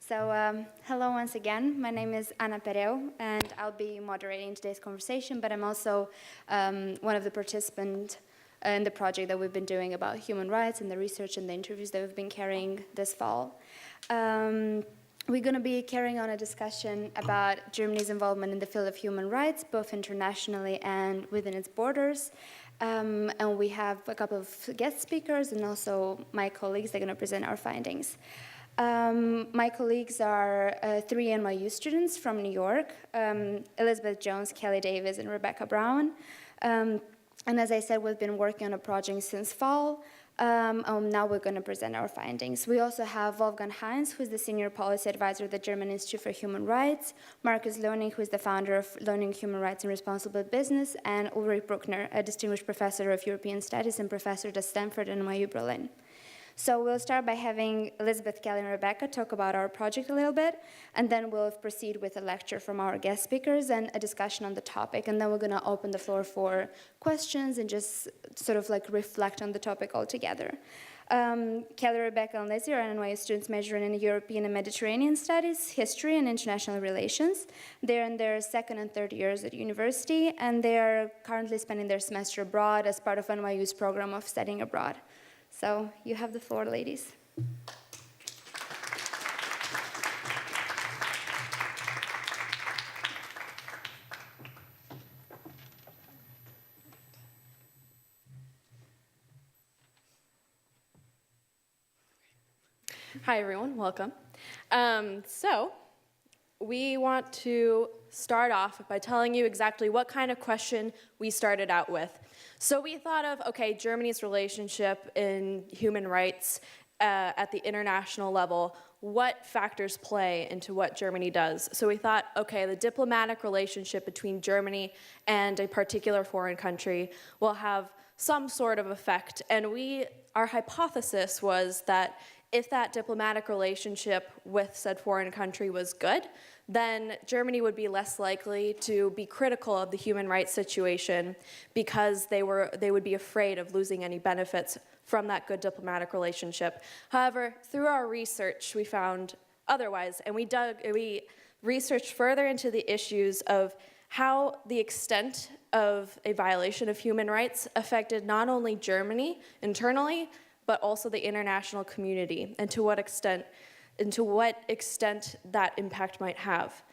Hello once again. My name is Ana Pereu, and I'll be moderating today's conversation, but I'm also one of the participants in the project that we've been doing about human rights and the research and the interviews that we've been carrying this fall. We're going to be carrying on a discussion about Germany's involvement in the field of human rights, both internationally and within its borders. And we have a couple of guest speakers and also my colleagues that are going to present our findings. My colleagues are three NYU students from New York, Elizabeth Jones, Kelly Davis, and Rebecca Brown. And as I said, we've been working on a project since fall. Now we're going to present our findings. We also have Wolfgang Heinz, who's the Senior Policy Advisor at the German Institute for Human Rights, Markus Lönig, who's the founder of Lönig Human Rights and Responsible Business, and Ulrich Bruckner, a Distinguished Professor of European Studies and Professor at Stanford and NYU Berlin. So we'll start by having Elizabeth, Kelly, and Rebecca talk about our project a little bit, and then we'll proceed with a lecture from our guest speakers and a discussion on the topic, and then we're going to open the floor for questions and just sort of like reflect on the topic altogether. Kelly, Rebecca, and Lizzie are NYU students majoring in European and Mediterranean studies, history, and international relations. They're in their second and third years at university, and they're currently spending their semester abroad as part of NYU's program of studying abroad. So you have the floor, ladies. Hi, everyone. Welcome. So we want to start off by telling you exactly what kind of question we started out with. So we thought of, okay, Germany's relationship in human rights at the international level, what factors play into what Germany does? So we thought, okay, the diplomatic relationship between Germany and a particular foreign country will have some sort of effect. And our hypothesis was that if that diplomatic relationship with said foreign country was good, then Germany would be less likely to be critical of the human rights situation because they would be afraid of losing any benefits from that good diplomatic relationship. However, through our research, we found otherwise, and we researched further into the issues of how the extent of a violation of human rights affected not only Germany internally, but also the international community, and to what extent that impact might have.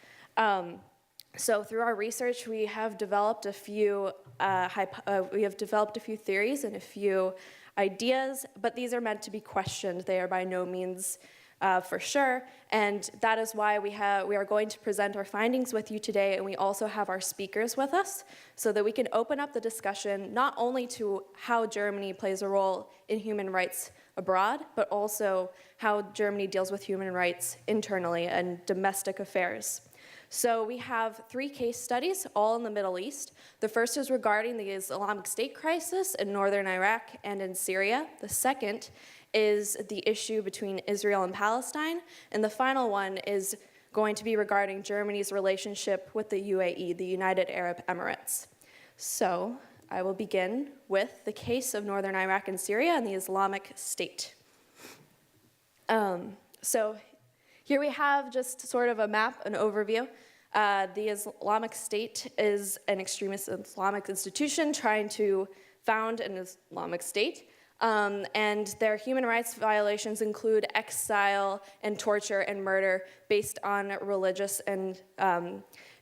So through our research, we have developed a few theories and a few ideas, but these are meant to be questioned. They are by no means for sure, and that is why we are going to present our findings with you today, and we also have our speakers with us so that we can open up the discussion not only to how Germany plays a role in human rights abroad, but also how Germany deals with human rights internally and domestic affairs. So we have 3 case studies, all in the Middle East. The first is regarding the Islamic State crisis in northern Iraq and in Syria. The second is the issue between Israel and Palestine. And the final one is going to be regarding Germany's relationship with the UAE, the United Arab Emirates. So I will begin with the case of northern Iraq and Syria and the Islamic State. So here we have just sort of a map, an overview. The Islamic State is an extremist Islamic institution trying to found an Islamic State. And their human rights violations include exile and torture and murder based on religious and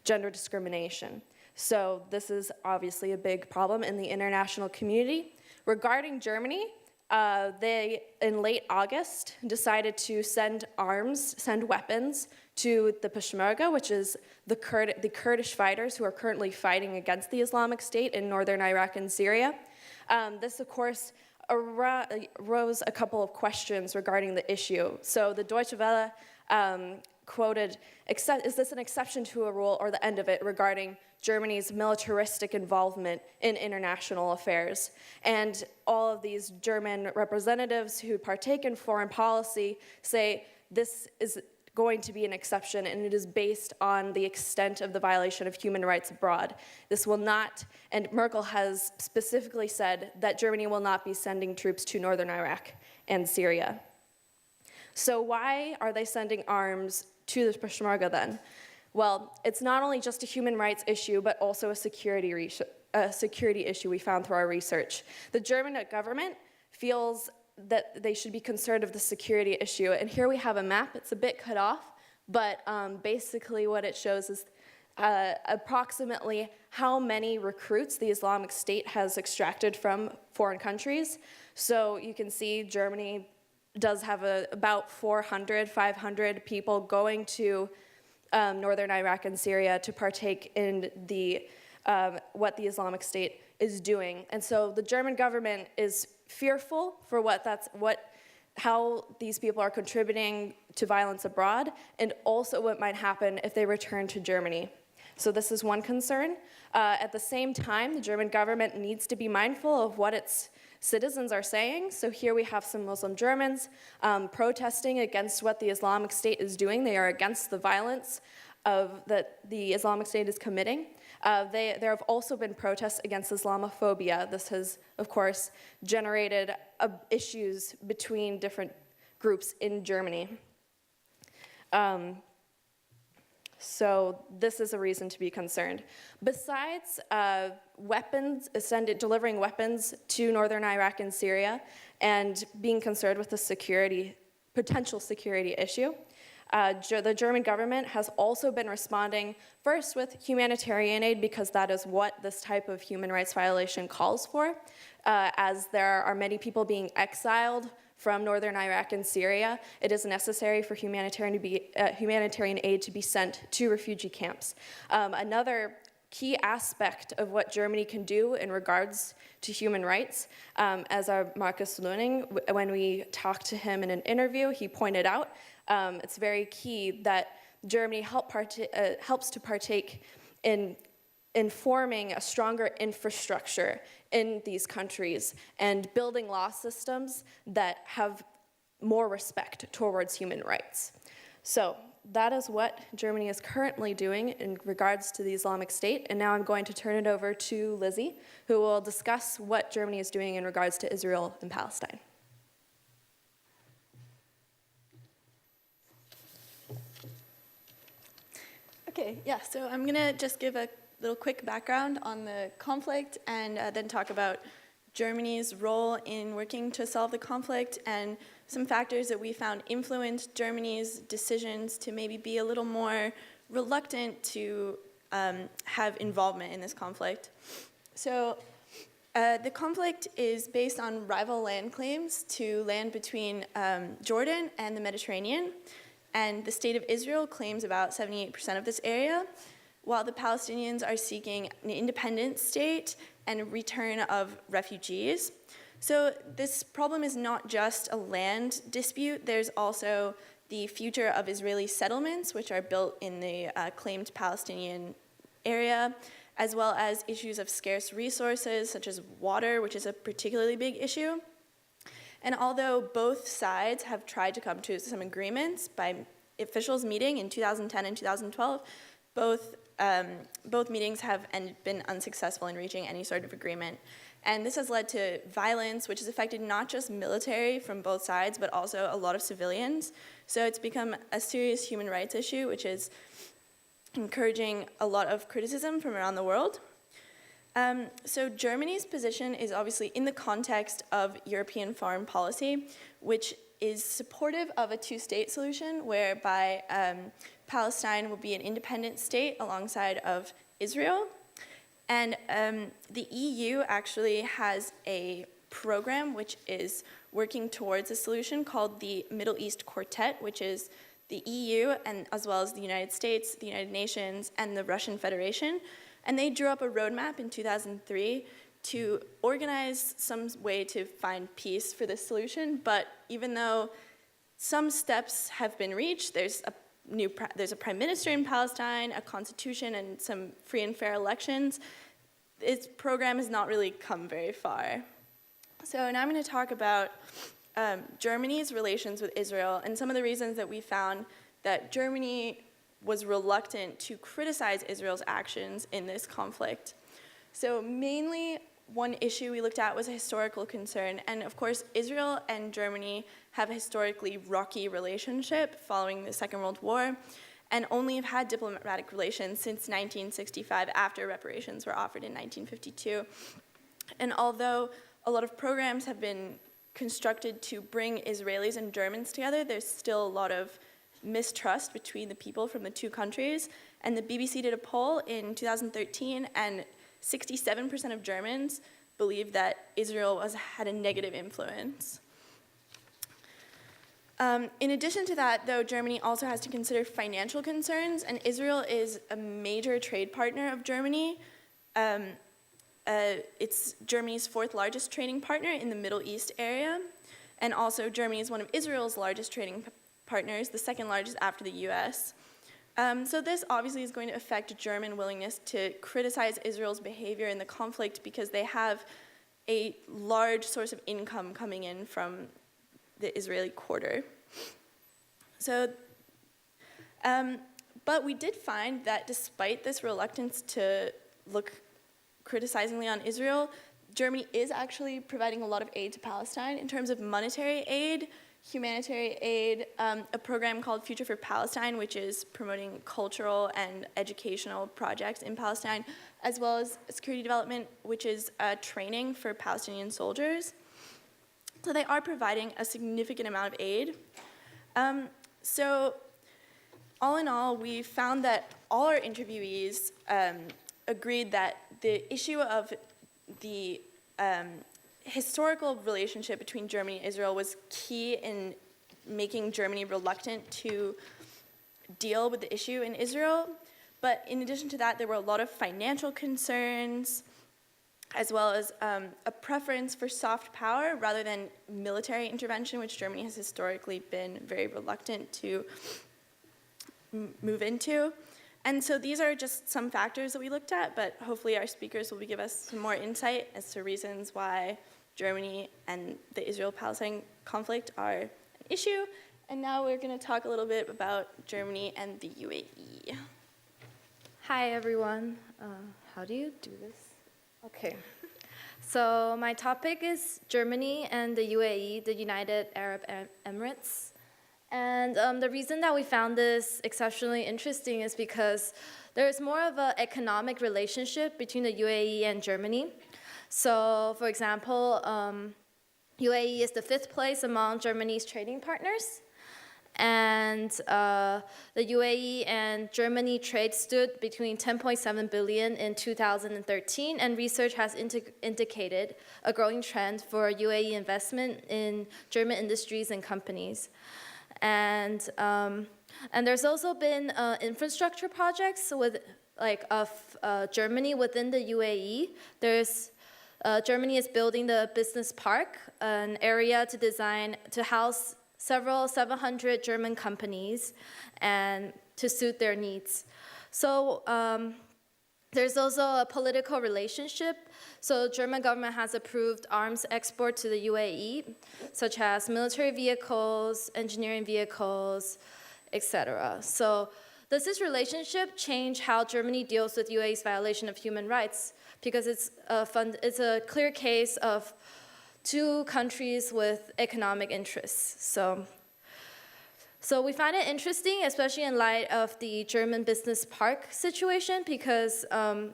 gender discrimination. So this is obviously a big problem in the international community. Regarding Germany, they, in late August, decided to send weapons to the Peshmerga, which is the Kurdish fighters who are currently fighting against the Islamic State in northern Iraq and Syria. This, of course, arose a couple of questions regarding the issue. So the Deutsche Welle quoted, is this an exception to a rule or the end of it regarding Germany's militaristic involvement in international affairs? And all of these German representatives who partake in foreign policy say this is going to be an exception, and it is based on the extent of the violation of human rights abroad. This will not, and Merkel has specifically said that Germany will not be sending troops to northern Iraq and Syria. So why are they sending arms to the Peshmerga then? Well, it's not only just a human rights issue, but also a security issue we found through our research. The German government feels that they should be concerned of the security issue. And here we have a map. It's a bit cut off, but basically what it shows is approximately how many recruits the Islamic State has extracted from foreign countries. So you can see Germany does have about 400, 500 people going to northern Iraq and Syria to partake in what the Islamic State is doing. And so the German government is fearful for how these people are contributing to violence abroad, and also what might happen if they return to Germany. So this is one concern. At the same time, the German government needs to be mindful of what its citizens are saying. So here we have some Muslim Germans protesting against what the Islamic State is doing. They are against the violence that the Islamic State is committing. There have also been protests against Islamophobia. This has, of course, generated issues between different groups in Germany. So this is a reason to be concerned. Besides delivering weapons to northern Iraq and Syria and being concerned with the potential security issue, the German government has also been responding first with humanitarian aid, because that is what this type of human rights violation calls for, as there are many people being exiled from northern Iraq and Syria. It is necessary for humanitarian aid to be sent to refugee camps. Another key aspect of what Germany can do in regards to human rights, as our Markus Lönig, when we talked to him in an interview, he pointed out, it's very key that Germany helps to partake in forming a stronger infrastructure in these countries and building law systems that have more respect towards human rights. So that is what Germany is currently doing in regards to the Islamic State. And now I'm going to turn it over to Lizzie, who will discuss what Germany is doing in regards to Israel and Palestine. Okay, yeah, so I'm gonna just give a little quick background on the conflict and then talk about Germany's role in working to solve the conflict and some factors that we found influenced Germany's decisions to maybe be a little more reluctant to have involvement in this conflict. So the conflict is based on rival land claims to land between Jordan and the Mediterranean, and the state of Israel claims about 78% of this area, while the Palestinians are seeking an independent state and a return of refugees. So this problem is not just a land dispute, there's also the future of Israeli settlements, which are built in the claimed Palestinian area, as well as issues of scarce resources, such as water, which is a particularly big issue. And although both sides have tried to come to some agreements by officials meeting in 2010 and 2012, both meetings have been unsuccessful in reaching any sort of agreement. And this has led to violence, which has affected not just military from both sides, but also a lot of civilians. So it's become a serious human rights issue, which is encouraging a lot of criticism from around the world. So Germany's position is obviously in the context of European foreign policy, which is supportive of a two-state solution, whereby Palestine will be an independent state alongside of Israel. And the EU actually has a program which is working towards a solution called the Middle East Quartet, which is the EU, and as well as the United States, the United Nations, and the Russian Federation. And they drew up a roadmap in 2003 to organize some way to find peace for this solution. But even though some steps have been reached, there's a prime minister in Palestine, a constitution, and some free and fair elections, its program has not really come very far. So now I'm going to talk about Germany's relations with Israel and some of the reasons that we found that Germany was reluctant to criticize Israel's actions in this conflict. So mainly one issue we looked at was a historical concern. And of course, Israel and Germany have a historically rocky relationship following the Second World War, and only have had diplomatic relations since 1965, after reparations were offered in 1952. And although a lot of programs have been constructed to bring Israelis and Germans together, there's still a lot of mistrust between the people from the two countries. And the BBC did a poll in 2013, and 67% of Germans believed that Israel had a negative influence. In addition to that, though, Germany also has to consider financial concerns, and Israel is a major trade partner of Germany. It's Germany's fourth largest trading partner in the Middle East area, and also Germany is one of Israel's largest trading partners, the second largest after the US. So this obviously is going to affect German willingness to criticize Israel's behavior in the conflict, because they have a large source of income coming in from the Israeli quarter. So, but we did find that despite this reluctance to look criticizingly on Israel, Germany is actually providing a lot of aid to Palestine in terms of monetary aid, humanitarian aid, a program called Future for Palestine, which is promoting cultural and educational projects in Palestine, as well as security development, which is training for Palestinian soldiers. So they are providing a significant amount of aid. So all in all, we found that all our interviewees agreed that the issue of the historical relationship between Germany and Israel was key in making Germany reluctant to deal with the issue in Israel. But in addition to that, there were a lot of financial concerns, as well as a preference for soft power rather than military intervention, which Germany has historically been very reluctant to move into. And so these are just some factors that we looked at, but hopefully our speakers will give us some more insight as to reasons why Germany and the Israel-Palestine conflict are an issue. And now we're going to talk a little bit about Germany and the UAE. Hi, everyone. How do you do this? Okay. So my topic is Germany and the UAE, the United Arab Emirates. And the reason that we found this exceptionally interesting is because there's more of an economic relationship between the UAE and Germany. So, for example, UAE is the 5th place among Germany's trading partners. And the UAE and Germany trade stood between 10.7 billion in 2013, and research has indicated a growing trend for UAE investment in German industries and companies. And there's also been infrastructure projects with Germany within the UAE. Germany is building the business park, an area to house several 700 German companies and to suit their needs. So there's also a political relationship. So German government has approved arms export to the UAE, such as military vehicles, engineering vehicles, etc. So does this relationship change how Germany deals with UAE's violation of human rights? Because it's a clear case of two countries with economic interests. So we find it interesting, especially in light of the German business park situation, because of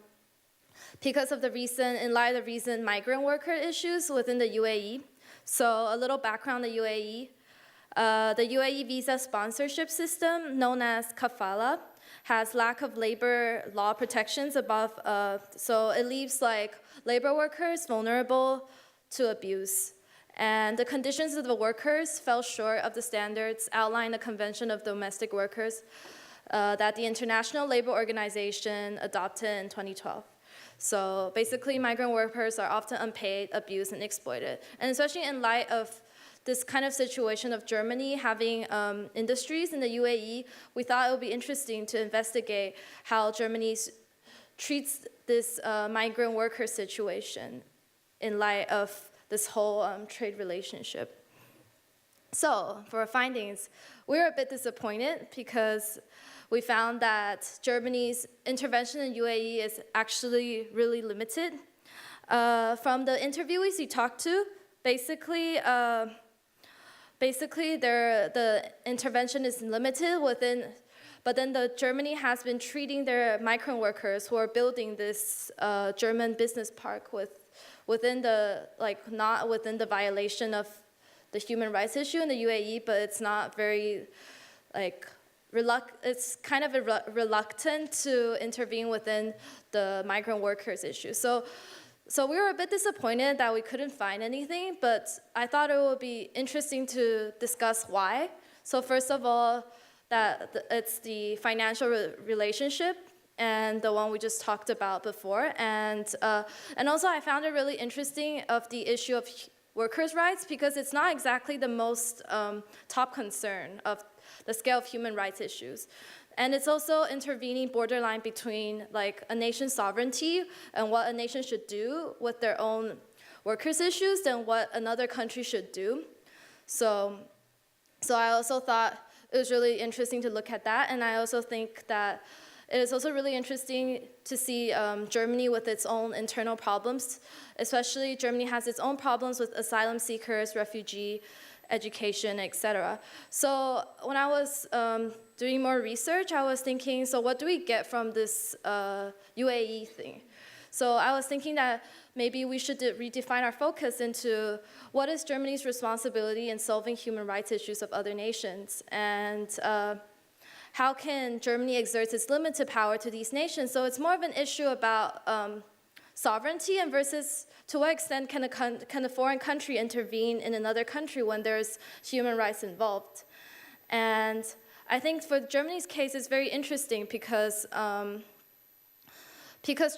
the recent migrant worker issues within the UAE. So a little background on the UAE. The UAE visa sponsorship system, known as kafala, has lack of labor law protections above, so it leaves labor workers vulnerable to abuse. And the conditions of the workers fell short of the standards outlined in the Convention of Domestic Workers that the International Labor Organization adopted in 2012. So basically, migrant workers are often unpaid, abused, and exploited. And especially in light of this kind of situation of Germany having industries in the UAE, we thought it would be interesting to investigate how Germany treats this migrant worker situation in light of this whole trade relationship. So for our findings, we were a bit disappointed because we found that Germany's intervention in UAE is actually really limited. From the interviewees we talked to, basically the intervention is limited within, but then Germany has been treating their migrant workers who are building this German business park within the, like, not within the violation of the human rights issue in the UAE, but it's not very, like, it's kind of reluctant to intervene within the migrant workers issue. So we were a bit disappointed that we couldn't find anything, but I thought it would be interesting to discuss why. So first of all, it's the financial relationship, and the one we just talked about before. And also I found it really interesting of the issue of workers' rights, because it's not exactly the most top concern of the scale of human rights issues. And it's also intervening borderline between, like, a nation's sovereignty and what a nation should do with their own workers' issues and what another country should do. So I also thought it was really interesting to look at that, and I also think that it is also really interesting to see Germany with its own internal problems. Especially Germany has its own problems with asylum seekers, refugee, education, etc. So when I was doing more research, I was thinking, so what do we get from this UAE thing? So I was thinking that maybe we should redefine our focus into what is Germany's responsibility in solving human rights issues of other nations, and how can Germany exert its limited power to these nations? So it's more of an issue about sovereignty, and versus to what extent can a foreign country intervene in another country when there's human rights involved. And I think for Germany's case, it's very interesting because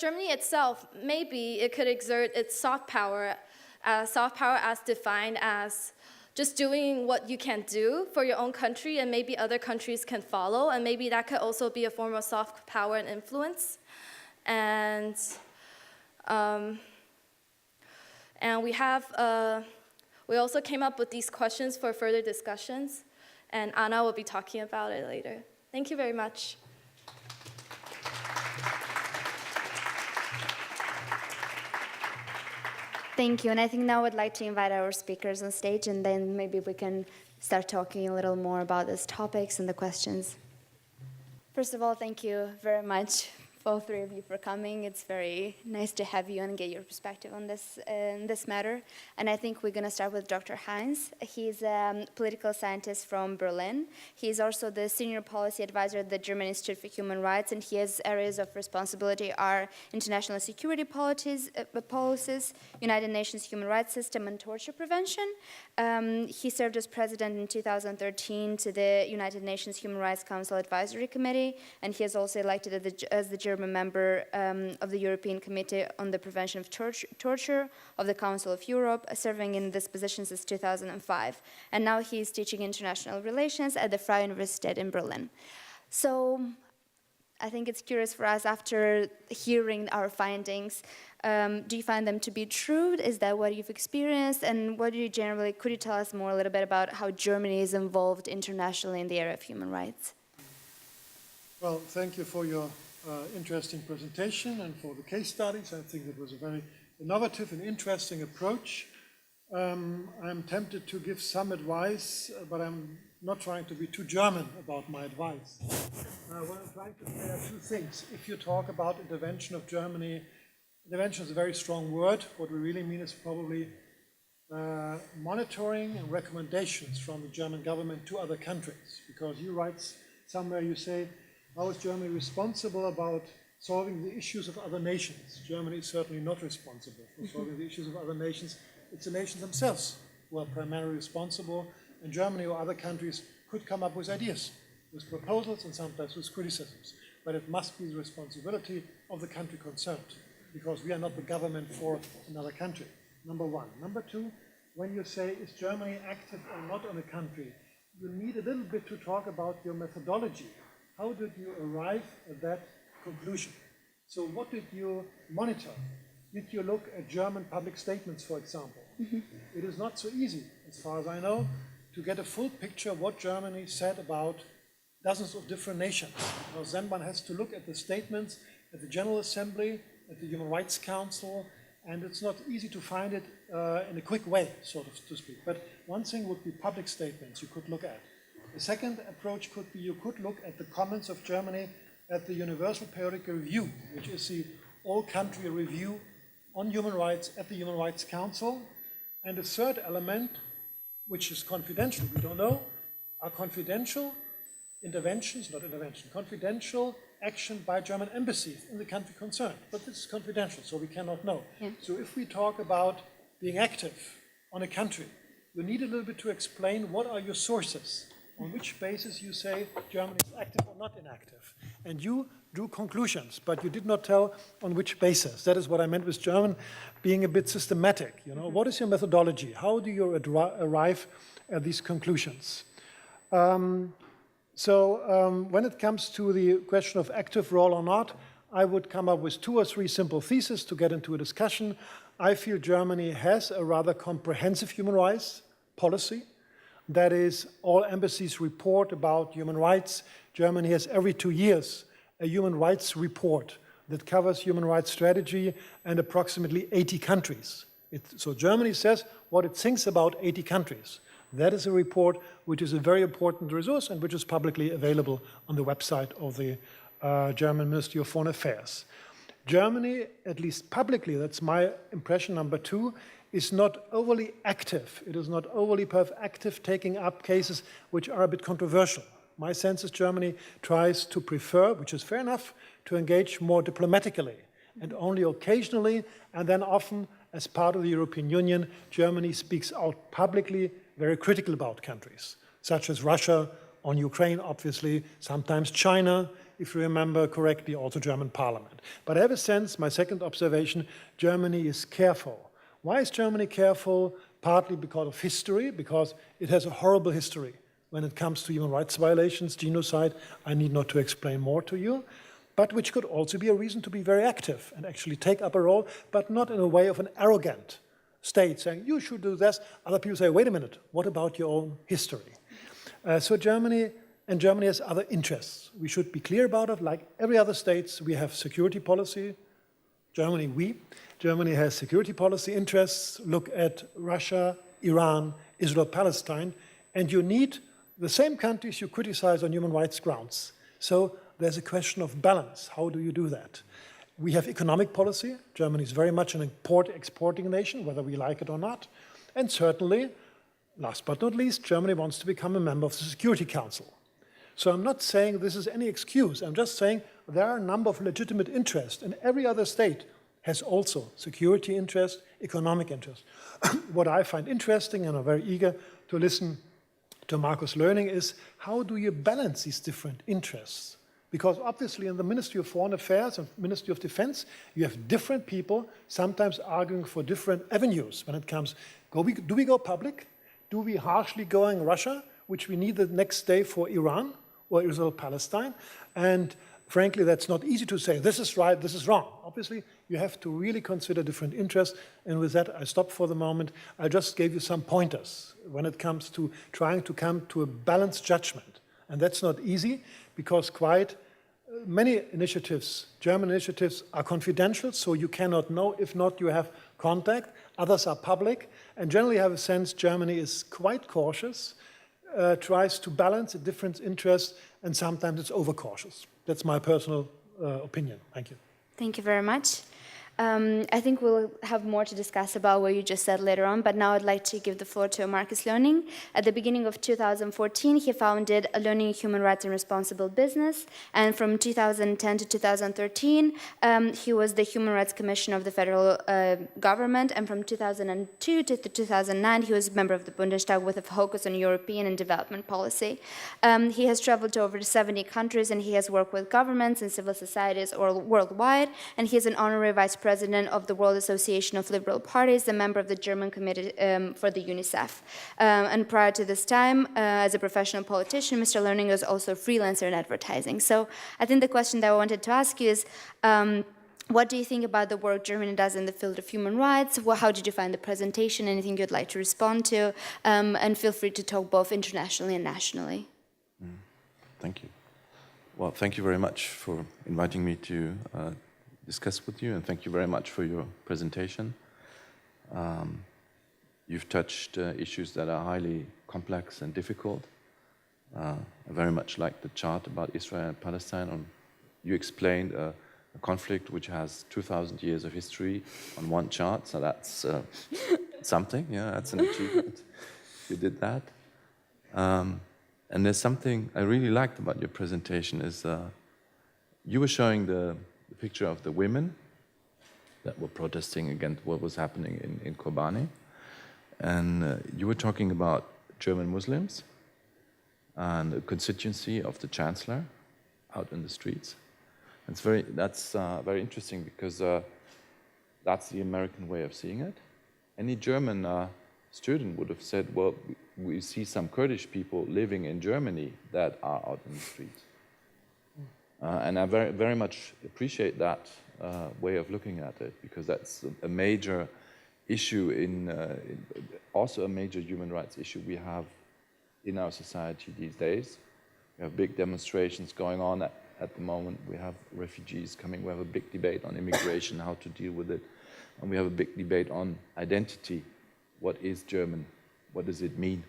Germany itself, maybe it could exert its soft power as defined as just doing what you can do for your own country, and maybe other countries can follow, and maybe that could also be a form of soft power and influence. And we also came up with these questions for further discussions, and Anna will be talking about it later. Thank you very much. Thank you, and I think now I'd like to invite our speakers on stage, and then maybe we can start talking a little more about these topics and the questions. First of all, thank you very much, all three of you, for coming. It's very nice to have you and get your perspective on this matter. And I think we're going to start with Dr. Heinz. He's a political scientist from Berlin. He's also the senior policy advisor at the German Institute for Human Rights, and his areas of responsibility are international security policies, United Nations human rights system, and torture prevention. He served as president in 2013 to the United Nations Human Rights Council Advisory Committee, and he is also elected as the German member of the European Committee on the Prevention of Torture of the Council of Europe, serving in this position since 2005. And now he is teaching international relations at the Freie Universität in Berlin. So I think it's curious for us, after hearing our findings, do you find them to be true? Is that what you've experienced? And what do you generally, could you tell us more a little bit about how Germany is involved internationally in the area of human rights? Well, thank you for your interesting presentation and for the case studies. I think it was a very innovative and interesting approach. I'm tempted to give some advice, but I'm not trying to be too German about my advice. What I'm trying to say are two things. If you talk about intervention of Germany, intervention is a very strong word. What we really mean is probably monitoring and recommendations from the German government to other countries. Because you write somewhere, you say, how is Germany responsible about solving the issues of other nations? Germany is certainly not responsible for solving the issues of other nations. It's the nations themselves who are primarily responsible, and Germany or other countries could come up with ideas, with proposals, and sometimes with criticisms. But it must be the responsibility of the country concerned, because we are not the government for another country, number one. Number two, when you say, is Germany active or not on a country, you need a little bit to talk about your methodology. How did you arrive at that conclusion? So what did you monitor? Did you look at German public statements, for example? It is not so easy, as far as I know, to get a full picture of what Germany said about dozens of different nations. Because then one has to look at the statements at the General Assembly, at the Human Rights Council, and it's not easy to find it in a quick way, so to speak. But one thing would be public statements you could look at. The second approach could be you could look at the comments of Germany at the Universal Periodic Review, which is the all-country review on human rights at the Human Rights Council. And the third element, which is confidential, we don't know, are confidential interventions, not intervention, confidential action by German embassies in the country concerned. But this is confidential, so we cannot know. Yeah. So if we talk about being active on a country, you need a little bit to explain what are your sources, on which basis you say Germany is active or not inactive. And you drew conclusions, but you did not tell on which basis. That is what I meant with German being a bit systematic. You know, what is your methodology? How do you arrive at these conclusions? When it comes to the question of active role or not, I would come up with 2 or 3 simple theses to get into a discussion. I feel Germany has a rather comprehensive human rights policy. That is, all embassies report about human rights. Germany has every 2 years a human rights report that covers human rights strategy and approximately 80 countries. So Germany says what it thinks about 80 countries. That is a report which is a very important resource and which is publicly available on the website of the German Ministry of Foreign Affairs. Germany, at least publicly, that's my impression number 2, is not overly active. It is not overly active taking up cases which are a bit controversial. My sense is Germany tries to prefer, which is fair enough, to engage more diplomatically and only occasionally, and then often as part of the European Union, Germany speaks out publicly very critical about countries, such as Russia, on Ukraine, obviously, sometimes China, if you remember correctly, also German parliament. But I have a sense, my second observation, Germany is careful. Why is Germany careful? Partly because of history, because it has a horrible history when it comes to human rights violations, genocide. I need not to explain more to you, but which could also be a reason to be very active and actually take up a role, but not in a way of an arrogant state saying, you should do this. Other people say, wait a minute, what about your own history? So Germany has other interests. We should be clear about it. Like every other state, we have security policy. Germany has security policy interests. Look at Russia, Iran, Israel-Palestine, and you need the same countries you criticize on human rights grounds. So there's a question of balance. How do you do that? We have economic policy. Germany is very much an exporting nation, whether we like it or not. And certainly, last but not least, Germany wants to become a member of the Security Council. So I'm not saying this is any excuse. I'm just saying there are a number of legitimate interests, and every other state has also security interest, economic interest. What I find interesting, and I'm very eager to listen to Markus Lönig, is how do you balance these different interests? Because obviously in the Ministry of Foreign Affairs and Ministry of Defense, you have different people sometimes arguing for different avenues when it comes, do we go public? Do we harshly go in Russia, which we need the next day for Iran or Israel-Palestine? And frankly, that's not easy to say, this is right, this is wrong. Obviously, you have to really consider different interests. And with that, I stop for the moment. I just gave you some pointers when it comes to trying to come to a balanced judgment. And that's not easy because quite many initiatives, German initiatives, are confidential, so you cannot know. If not, you have contact. Others are public. And generally, I have a sense Germany is quite cautious, tries to balance the different interests, and sometimes it's overcautious. That's my personal opinion. Thank you. Thank you very much. I think we'll have more to discuss about what you just said later on, but now I'd like to give the floor to Markus Lönig. At the beginning of 2014, he founded a Lönig Human Rights and Responsible Business, and from 2010 to 2013, he was the Human Rights Commissioner of the federal government, and from 2002 to 2009, he was a member of the Bundestag with a focus on European and development policy. He has traveled to over 70 countries, and he has worked with governments and civil societies worldwide, and he is an honorary vice president of the World Association of Liberal Parties, a member of the German Committee for the UNICEF. And prior to this time, as a professional politician, Mr. Lönig was also a freelancer in advertising. So I think the question that I wanted to ask you is, what do you think about the work Germany does in the field of human rights? How did you find the presentation? Anything you'd like to respond to? And feel free to talk both internationally and nationally. Thank you. Well, thank you very much for inviting me to discuss with you, and thank you very much for your presentation. You've touched issues that are highly complex and difficult. I very much like the chart about Israel and Palestine. You explained a conflict which has 2,000 years of history on one chart, so that's something, yeah, that's an achievement. You did that. And there's something I really liked about your presentation is you were showing the picture of the women that were protesting against what was happening in Kobani. And you were talking about German Muslims and the constituency of the chancellor out in the streets. That's very interesting because that's the American way of seeing it. Any German student would have said, well, we see some Kurdish people living in Germany that are out in the streets. And I very, very much appreciate that way of looking at it, because that's a major issue also a major human rights issue we have in our society these days. We have big demonstrations going on at the moment. We have refugees coming. We have a big debate on immigration, how to deal with it. And we have a big debate on identity. What is German? What does it mean?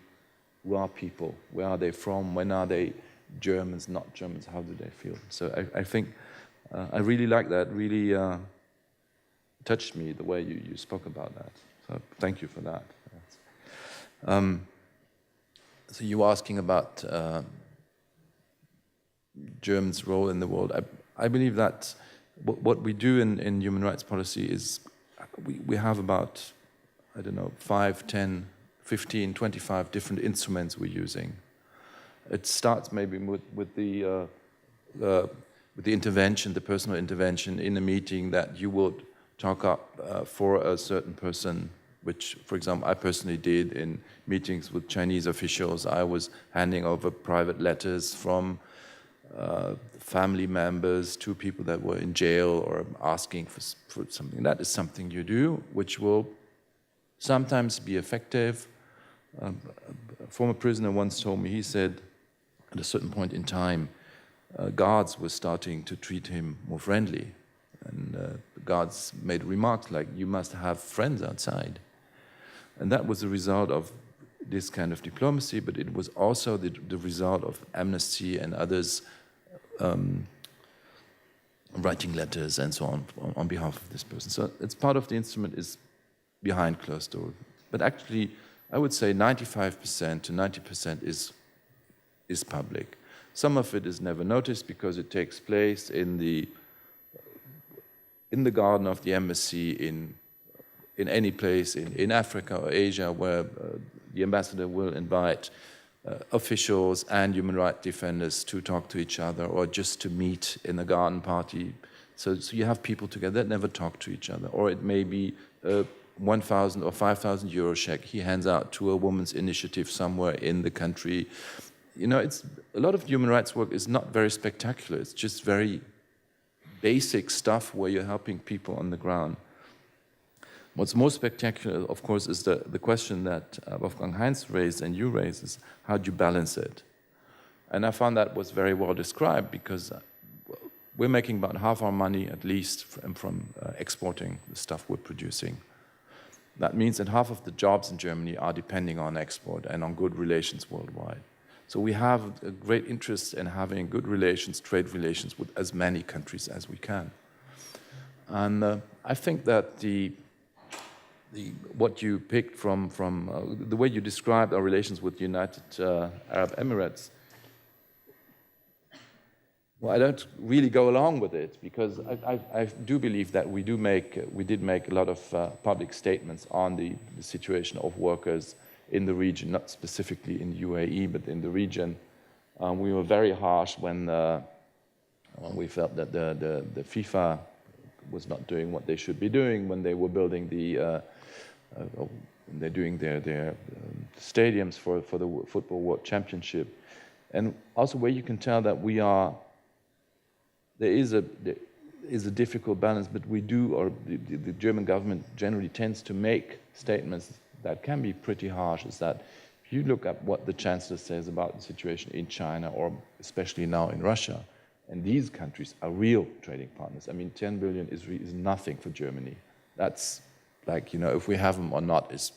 Who are people? Where are they from? When are they Germans, not Germans? How do they feel? So I think I really like that. Really touched me the way you spoke about that. So thank you for that. So you were asking about Germans' role in the world. I believe that what we do in human rights policy is we have about, I don't know, 5, 10, 15, 25 different instruments we're using. It starts maybe with the intervention, the personal intervention in a meeting that you would talk up for a certain person, which, for example, I personally did in meetings with Chinese officials. I was handing over private letters from family members to people that were in jail or asking for something. That is something you do, which will sometimes be effective. A former prisoner once told me, he said, at a certain point in time, guards were starting to treat him more friendly. And the guards made remarks like, you must have friends outside. And that was the result of this kind of diplomacy, but it was also the result of Amnesty and others writing letters and so on behalf of this person. So it's part of the instrument is behind closed doors. But actually, I would say 95% to 90% is public. Some of it is never noticed because it takes place in the garden of the embassy in any place in Africa or Asia where the ambassador will invite officials and human rights defenders to talk to each other or just to meet in a garden party. So you have people together that never talk to each other. Or it may be 1,000 or 5,000 euro check he hands out to a women's initiative somewhere in the country. You know, it's a lot of human rights work is not very spectacular. It's just very basic stuff where you're helping people on the ground. What's most spectacular, of course, is the question that Wolfgang Heinz raised and you raised is how do you balance it? And I found that was very well described because we're making about half our money at least from exporting the stuff we're producing. That means that half of the jobs in Germany are depending on export and on good relations worldwide. So we have a great interest in having good relations, trade relations with as many countries as we can. And I think that what you picked from the way you described our relations with the United Arab Emirates, well, I don't really go along with it because I do believe that we did make a lot of public statements on the situation of workers in the region, not specifically in UAE, but in the region. We were very harsh when we felt that the FIFA was not doing what they should be doing when they were building they're doing their stadiums for the Football World Championship. And also where you can tell that there is a difficult balance, but we do, or the German government generally tends to make statements that can be pretty harsh, is that if you look at what the Chancellor says about the situation in China, or especially now in Russia, And these countries are real trading partners. I mean, 10 billion is nothing for Germany. That's like, if we have them or not, is,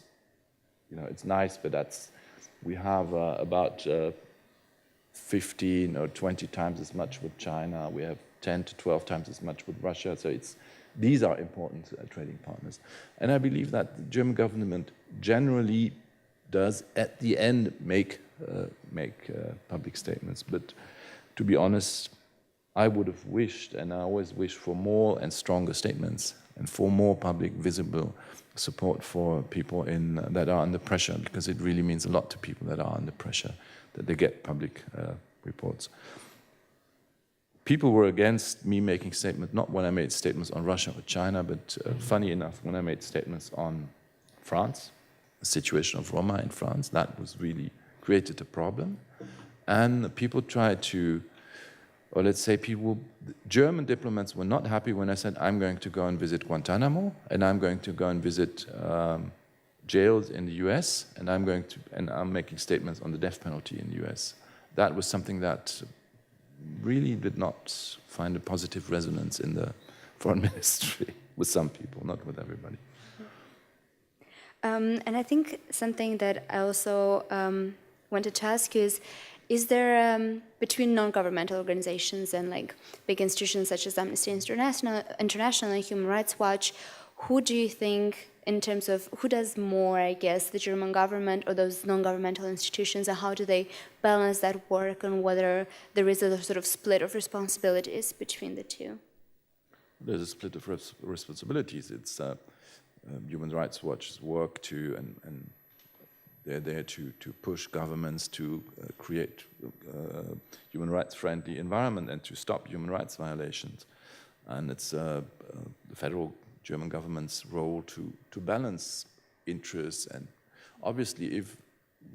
it's nice, but we have about 15 or 20 times as much with China. We have 10 to 12 times as much with Russia. So these are important trading partners. And I believe that the German government generally does, at the end, make public statements. But to be honest, I would have wished, and I always wish for more and stronger statements and for more public, visible support for people that are under pressure, because it really means a lot to people that are under pressure, that they get public reports. People were against me making statements, not when I made statements on Russia or China, but funny enough, when I made statements on France, the situation of Roma in France, that was really created a problem. And people tried to, or let's say German diplomats were not happy when I said, I'm going to go and visit Guantanamo, and I'm going to go and visit jails in the US, and I'm making statements on the death penalty in the US. That was something that really did not find a positive resonance in the foreign ministry with some people, not with everybody. And I think something that I also wanted to ask you is there, between non-governmental organizations and like big institutions such as Amnesty International and Human Rights Watch, who do you think, in terms of who does more, I guess, the German government or those non-governmental institutions, and how do they balance that work, and whether there is a sort of split of responsibilities between the two? There's a split of responsibilities. It's Human Rights Watch's work and they're there to push governments to create human rights friendly environment and to stop human rights violations. And it's the federal German government's role to balance interests. And obviously, if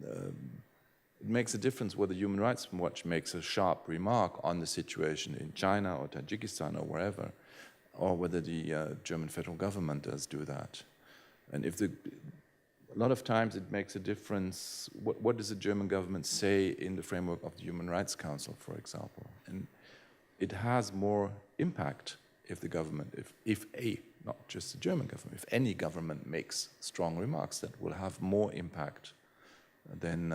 it makes a difference whether Human Rights Watch makes a sharp remark on the situation in China or Tajikistan or wherever, or whether the German federal government does do that. And if a lot of times it makes a difference, what does the German government say in the framework of the Human Rights Council, for example? And it has more impact if the government, not just the German government, if any government makes strong remarks, that will have more impact than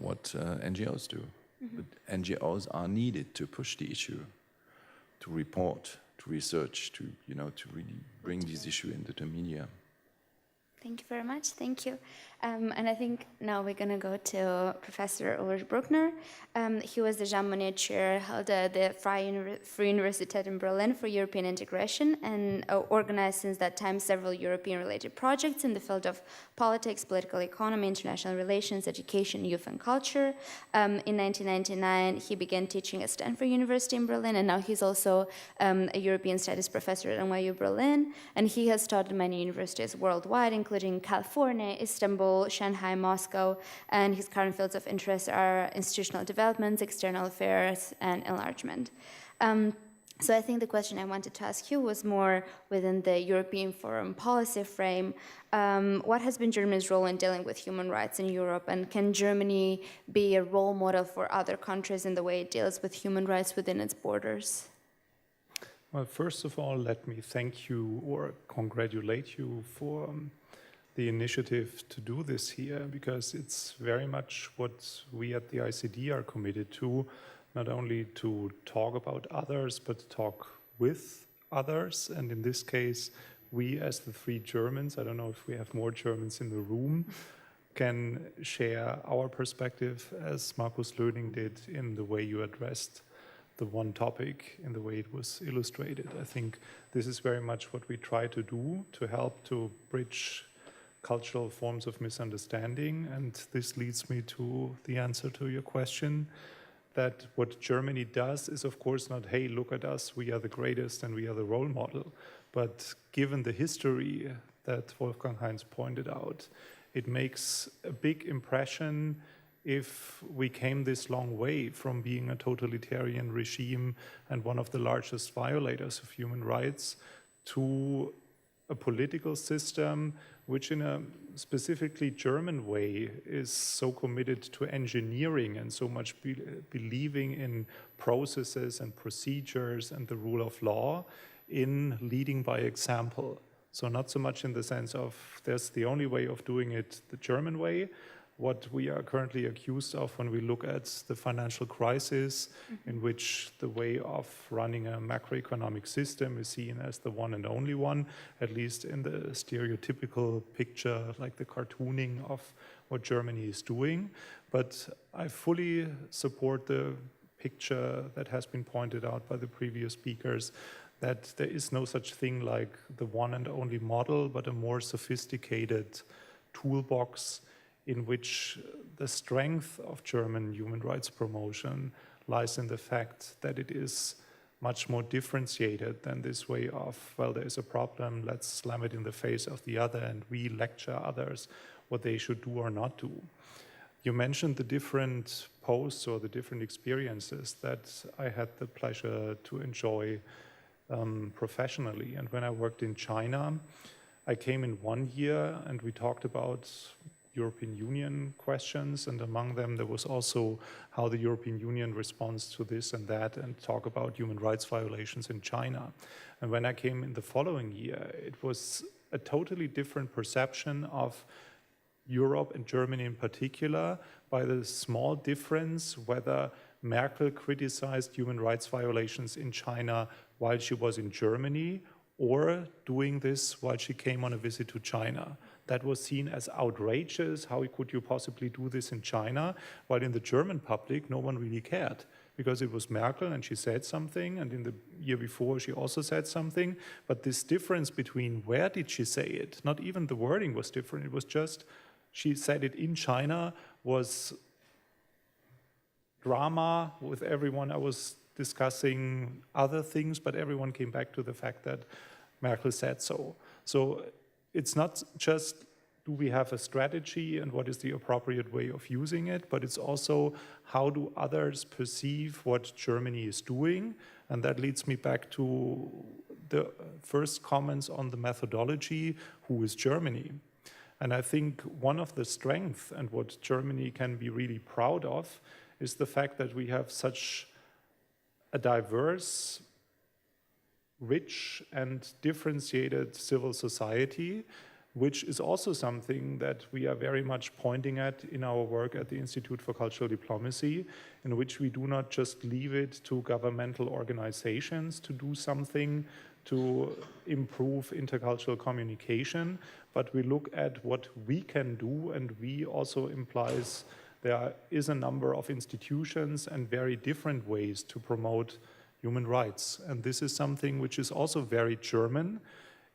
what NGOs do. Mm-hmm. But NGOs are needed to push the issue, to report, to research, to really bring these issues into the media. Thank you very much. Thank you. And I think now we're going to go to Professor Ulrich Bruckner. He was the Jean Monnet Chair, held at the Free Universität in Berlin for European integration, and organized since that time several European-related projects in the field of politics, political economy, international relations, education, youth, and culture. In 1999, he began teaching at Stanford University in Berlin, and now he's also a European Studies professor at NYU Berlin, and he has taught at many universities worldwide, including California, Istanbul, Shanghai, Moscow, and his current fields of interest are institutional developments, external affairs, and enlargement. So I think the question I wanted to ask you was more within the European foreign policy frame. What has been Germany's role in dealing with human rights in Europe, and can Germany be a role model for other countries in the way it deals with human rights within its borders? Well, first of all, let me thank you or congratulate you for the initiative to do this here, because it's very much what we at the ICD are committed to, not only to talk about others, but talk with others. And in this case, we as the three Germans, I don't know if we have more Germans in the room, can share our perspective, as Markus Lönig did, in the way you addressed the one topic, in the way it was illustrated. I think this is very much what we try to do, to help to bridge cultural forms of misunderstanding. And this leads me to the answer to your question, that what Germany does is, of course, not, hey, look at us, we are the greatest and we are the role model. But given the history that Wolfgang Heinz pointed out, it makes a big impression if we came this long way from being a totalitarian regime and one of the largest violators of human rights to a political system which in a specifically German way is so committed to engineering and so much believing in processes and procedures and the rule of law in leading by example. So not so much in the sense of there's the only way of doing it the German way. What we are currently accused of when we look at the financial crisis, in which the way of running a macroeconomic system is seen as the one and only one, at least in the stereotypical picture, like the cartooning of what Germany is doing. But I fully support the picture that has been pointed out by the previous speakers, that there is no such thing like the one and only model, but a more sophisticated toolbox in which the strength of German human rights promotion lies in the fact that it is much more differentiated than this way of, well, there is a problem, let's slam it in the face of the other and we lecture others what they should do or not do. You mentioned the different posts or the different experiences that I had the pleasure to enjoy professionally. And when I worked in China, I came in 1 year and we talked about European Union questions, and among them there was also how the European Union responds to this and that, and talk about human rights violations in China. And when I came in the following year, it was a totally different perception of Europe and Germany in particular, by the small difference whether Merkel criticized human rights violations in China while she was in Germany or doing this while she came on a visit to China. That was seen as outrageous. How could you possibly do this in China? While in the German public, no one really cared, because it was Merkel and she said something, and in the year before she also said something. But this difference between where did she say it, not even the wording was different, it was just she said it in China, was drama with everyone. I was discussing other things, but everyone came back to the fact that Merkel said so. So it's not just do we have a strategy and what is the appropriate way of using it, but it's also how do others perceive what Germany is doing. And that leads me back to the first comments on the methodology, who is Germany? And I think one of the strengths and what Germany can be really proud of is the fact that we have such a diverse, rich and differentiated civil society, which is also something that we are very much pointing at in our work at the Institute for Cultural Diplomacy, in which we do not just leave it to governmental organizations to do something to improve intercultural communication, but we look at what we can do, and we also implies there is a number of institutions and very different ways to promote human rights. And this is something which is also very German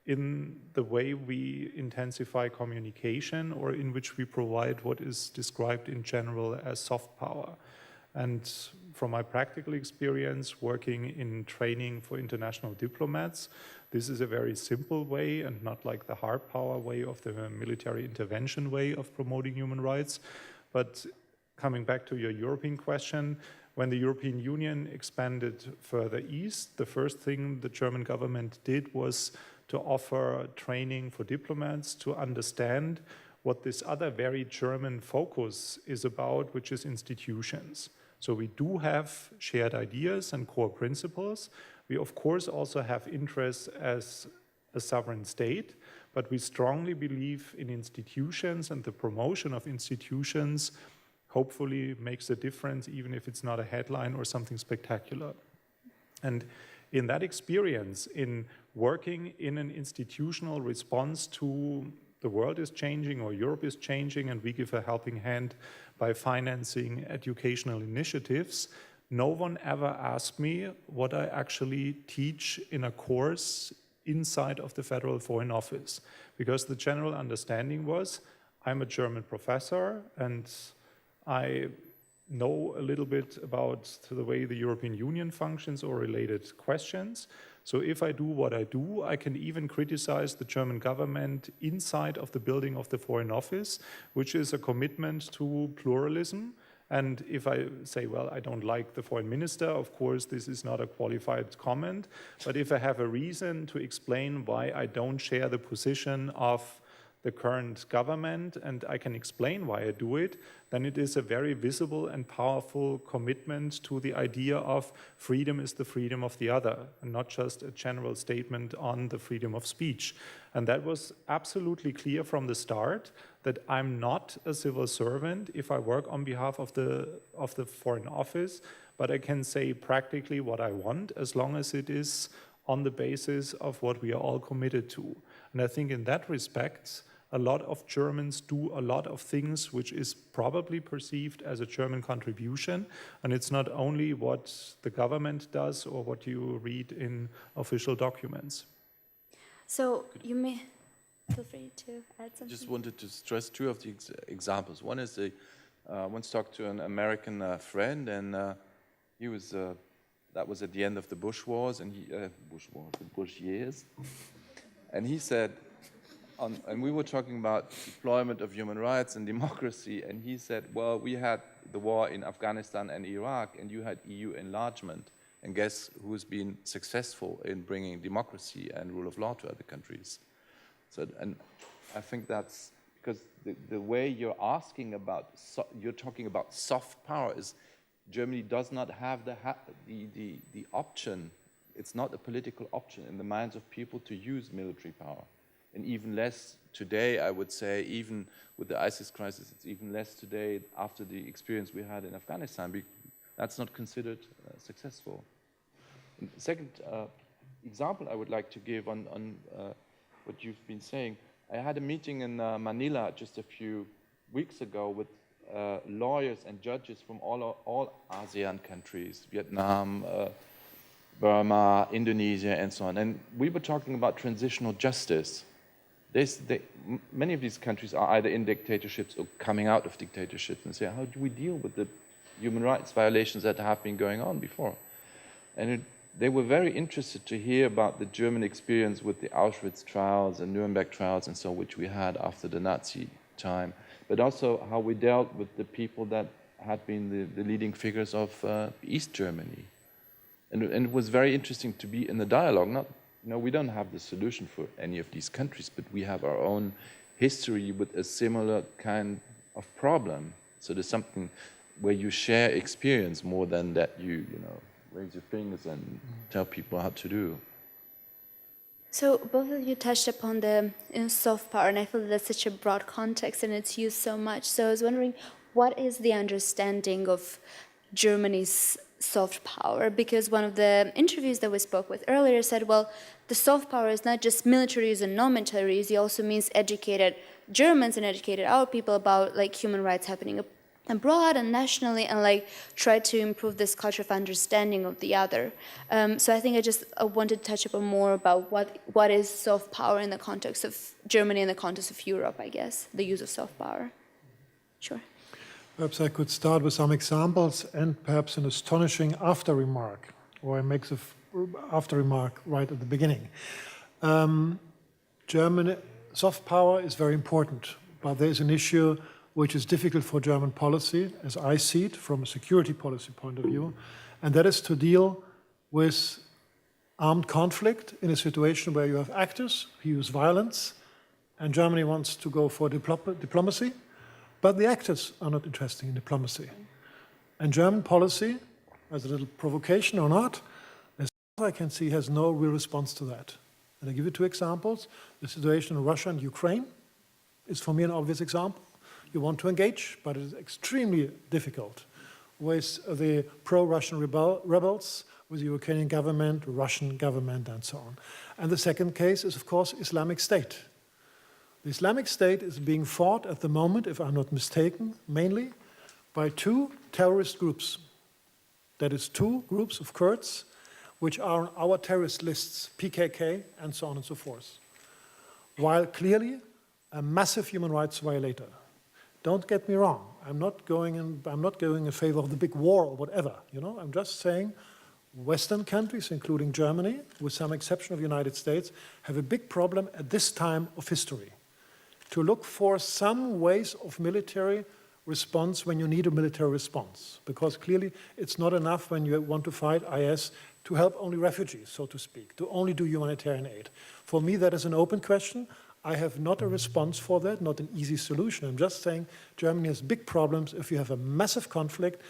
in the way we intensify communication, or in which we provide what is described in general as soft power. And from my practical experience working in training for international diplomats, this is a very simple way and not like the hard power way of the military intervention way of promoting human rights. But coming back to your European question, when the European Union expanded further east, the first thing the German government did was to offer training for diplomats to understand what this other very German focus is about, which is institutions. So we do have shared ideas and core principles. We, of course, also have interests as a sovereign state, but we strongly believe in institutions, and the promotion of institutions hopefully makes a difference, even if it's not a headline or something spectacular. And in that experience, in working in an institutional response to the world is changing or Europe is changing, and we give a helping hand by financing educational initiatives, no one ever asked me what I actually teach in a course inside of the Federal Foreign Office, because the general understanding was I'm a German professor and I know a little bit about the way the European Union functions or related questions. So if I do what I do, I can even criticize the German government inside of the building of the Foreign Office, which is a commitment to pluralism And if I say, well, I don't like the foreign minister, of course, this is not a qualified comment. But if I have a reason to explain why I don't share the position of the current government, and I can explain why I do it, then it is a very visible and powerful commitment to the idea of freedom is the freedom of the other, and not just a general statement on the freedom of speech. And that was absolutely clear from the start, that I'm not a civil servant if I work on behalf of the Foreign Office, but I can say practically what I want as long as it is on the basis of what we are all committed to. And I think in that respect, a lot of Germans do a lot of things which is probably perceived as a German contribution. And it's not only what the government does or what you read in official documents. So you may feel free to add something. Just wanted to stress two of the examples. One is I once talked to an American friend, and he was that was at the end of the Bush Wars, and the Bush years, and he said, and we were talking about deployment of human rights and democracy, and he said, well, we had the war in Afghanistan and Iraq, and you had EU enlargement, and guess who's been successful in bringing democracy and rule of law to other countries? So, and I think that's because the way you're asking about, you're talking about soft power is Germany does not have the option, it's not a political option in the minds of people to use military power. And even less today, I would say, even with the ISIS crisis, it's even less today after the experience we had in Afghanistan. That's not considered successful. And the second example I would like to give on what you've been saying, I had a meeting in Manila just a few weeks ago with lawyers and judges from all ASEAN countries, Vietnam, Burma, Indonesia, and so on. And we were talking about transitional justice. Many of these countries are either in dictatorships or coming out of dictatorships, and say, how do we deal with the human rights violations that have been going on before? And they were very interested to hear about the German experience with the Auschwitz trials and Nuremberg trials and so, which we had after the Nazi time, but also how we dealt with the people that had been the leading figures of East Germany. And it was very interesting to be in the dialogue. We don't have the solution for any of these countries, but we have our own history with a similar kind of problem. So there's something where you share experience more than that you raise your fingers and tell people how to do. So both of you touched upon the soft power, and I feel that's such a broad context and it's used so much. So I was wondering, what is the understanding of Germany's soft power? Because one of the interviews that we spoke with earlier said, well, the soft power is not just military use and non-military use, it also means educated Germans and educated our people about human rights happening abroad and nationally, and try to improve this culture of understanding of the other. So I think I wanted to touch upon more about what is soft power in the context of Germany, in the context of Europe, I guess, the use of soft power. Sure. Perhaps I could start with some examples and perhaps an astonishing after remark, or I make the after remark right at the beginning. German soft power is very important, but there is an issue which is difficult for German policy, as I see it, from a security policy point of view, and that is to deal with armed conflict in a situation where you have actors who use violence, and Germany wants to go for diplomacy, but the actors are not interested in diplomacy. And German policy, as a little provocation or not, as far as I can see, has no real response to that. And I give you two examples. The situation in Russia and Ukraine is for me an obvious example. You want to engage, but it is extremely difficult with the pro-Russian rebels, with the Ukrainian government, Russian government, and so on. And the second case is, of course, Islamic State. The Islamic State is being fought at the moment, if I'm not mistaken, mainly by two terrorist groups. That is, two groups of Kurds, which are on our terrorist lists, PKK, and so on and so forth, while clearly a massive human rights violator. Don't get me wrong. I'm not going in favor of the big war or whatever. I'm just saying Western countries, including Germany, with some exception of the United States, have a big problem at this time of history to look for some ways of military response when you need a military response, because clearly it's not enough when you want to fight IS to help only refugees, so to speak, to only do humanitarian aid. For me, that is an open question. I have not a response for that, not an easy solution. I'm just saying Germany has big problems if you have a massive conflict,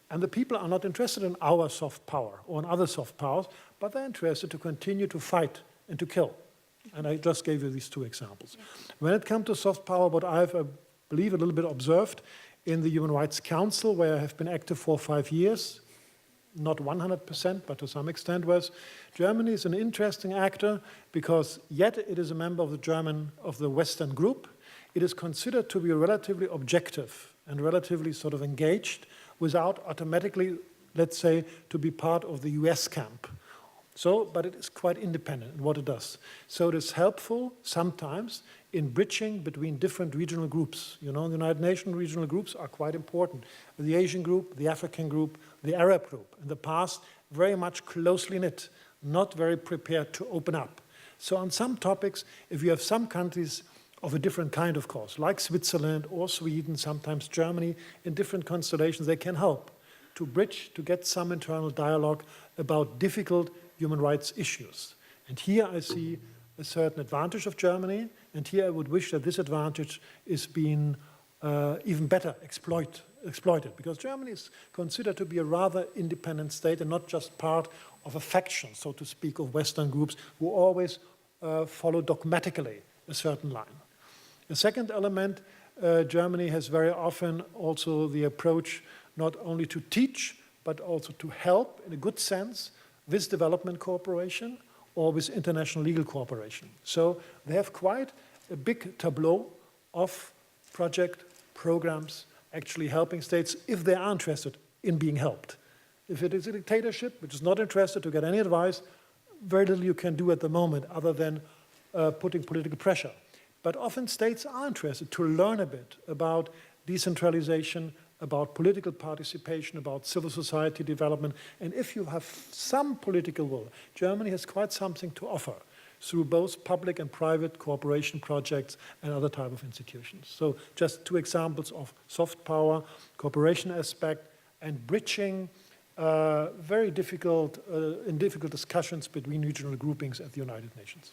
and the people are not interested in our soft power or in other soft powers, but they're interested to continue to fight and to kill. And I just gave you these two examples. When it comes to soft power, what I've, I believe, a little bit observed in the Human Rights Council, where I have been active for 5 years, not 100%, but to some extent was, Germany is an interesting actor because yet it is a member of the Western group. It is considered to be relatively objective and relatively sort of engaged without automatically, let's say, to be part of the US camp. So, but it is quite independent in what it does. So it is helpful sometimes in bridging between different regional groups. You know, the United Nations regional groups are quite important. The Asian group, the African group, the Arab group. In the past, very much closely knit, not very prepared to open up. So on some topics, if you have some countries of a different kind, of course, like Switzerland or Sweden, sometimes Germany, in different constellations, they can help to bridge, to get some internal dialogue about difficult human rights issues. And here I see a certain advantage of Germany, and here I would wish that this advantage is being even better exploited, because Germany is considered to be a rather independent state and not just part of a faction, so to speak, of Western groups who always follow dogmatically a certain line. The second element, Germany has very often also the approach not only to teach, but also to help in a good sense with development cooperation or with international legal cooperation. So they have quite a big tableau of project programs actually helping states if they are interested in being helped. If it is a dictatorship which is not interested to get any advice, very little you can do at the moment other than putting political pressure. But often states are interested to learn a bit about decentralization, about political participation, about civil society development. And if you have some political will, Germany has quite something to offer through both public and private cooperation projects and other type of institutions. So just two examples of soft power, cooperation aspect, and bridging very difficult, in difficult discussions between regional groupings at the United Nations.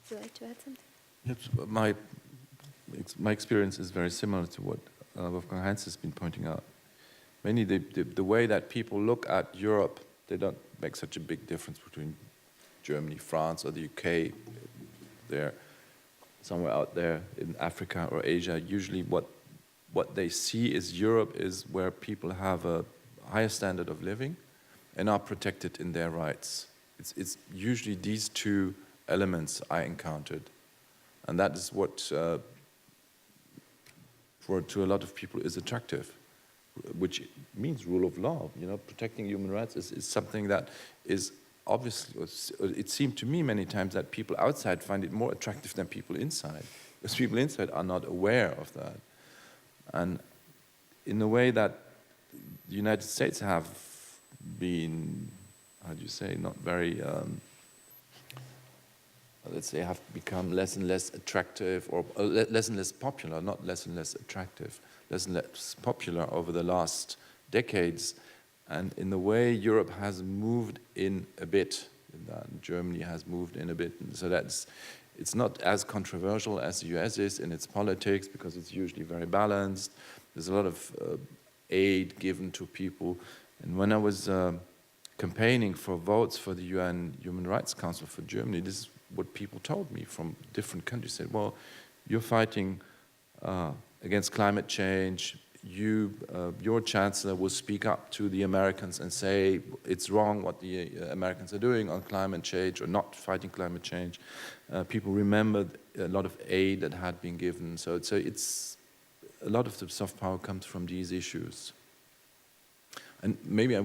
Would you like to add something? Yes, my experience is very similar to what Wolfgang Heinz has been pointing out. Mainly the way that people look at Europe, they don't make such a big difference between Germany, France, or the UK. They're somewhere out there in Africa or Asia. Usually what they see is Europe is where people have a higher standard of living and are protected in their rights. It's usually these two elements I encountered. And that is what to a lot of people is attractive, which means rule of law. You know, protecting human rights is something that is obviously, it seemed to me many times that people outside find it more attractive than people inside, because people inside are not aware of that. And in a way that the United States have been, how do you say, not very, let's say, have become less and less attractive, or less and less popular, not less and less attractive, less and less popular over the last decades. And in the way Europe has moved in a bit, Germany has moved in a bit, and so it's not as controversial as the US is in its politics, because it's usually very balanced. There's a lot of aid given to people. And when I was campaigning for votes for the UN Human Rights Council for Germany, this is what people told me from different countries. Said, well, you're fighting against climate change. Your chancellor will speak up to the Americans and say it's wrong what the Americans are doing on climate change or not fighting climate change. People remembered a lot of aid that had been given. So it's a lot of the soft power comes from these issues. And maybe I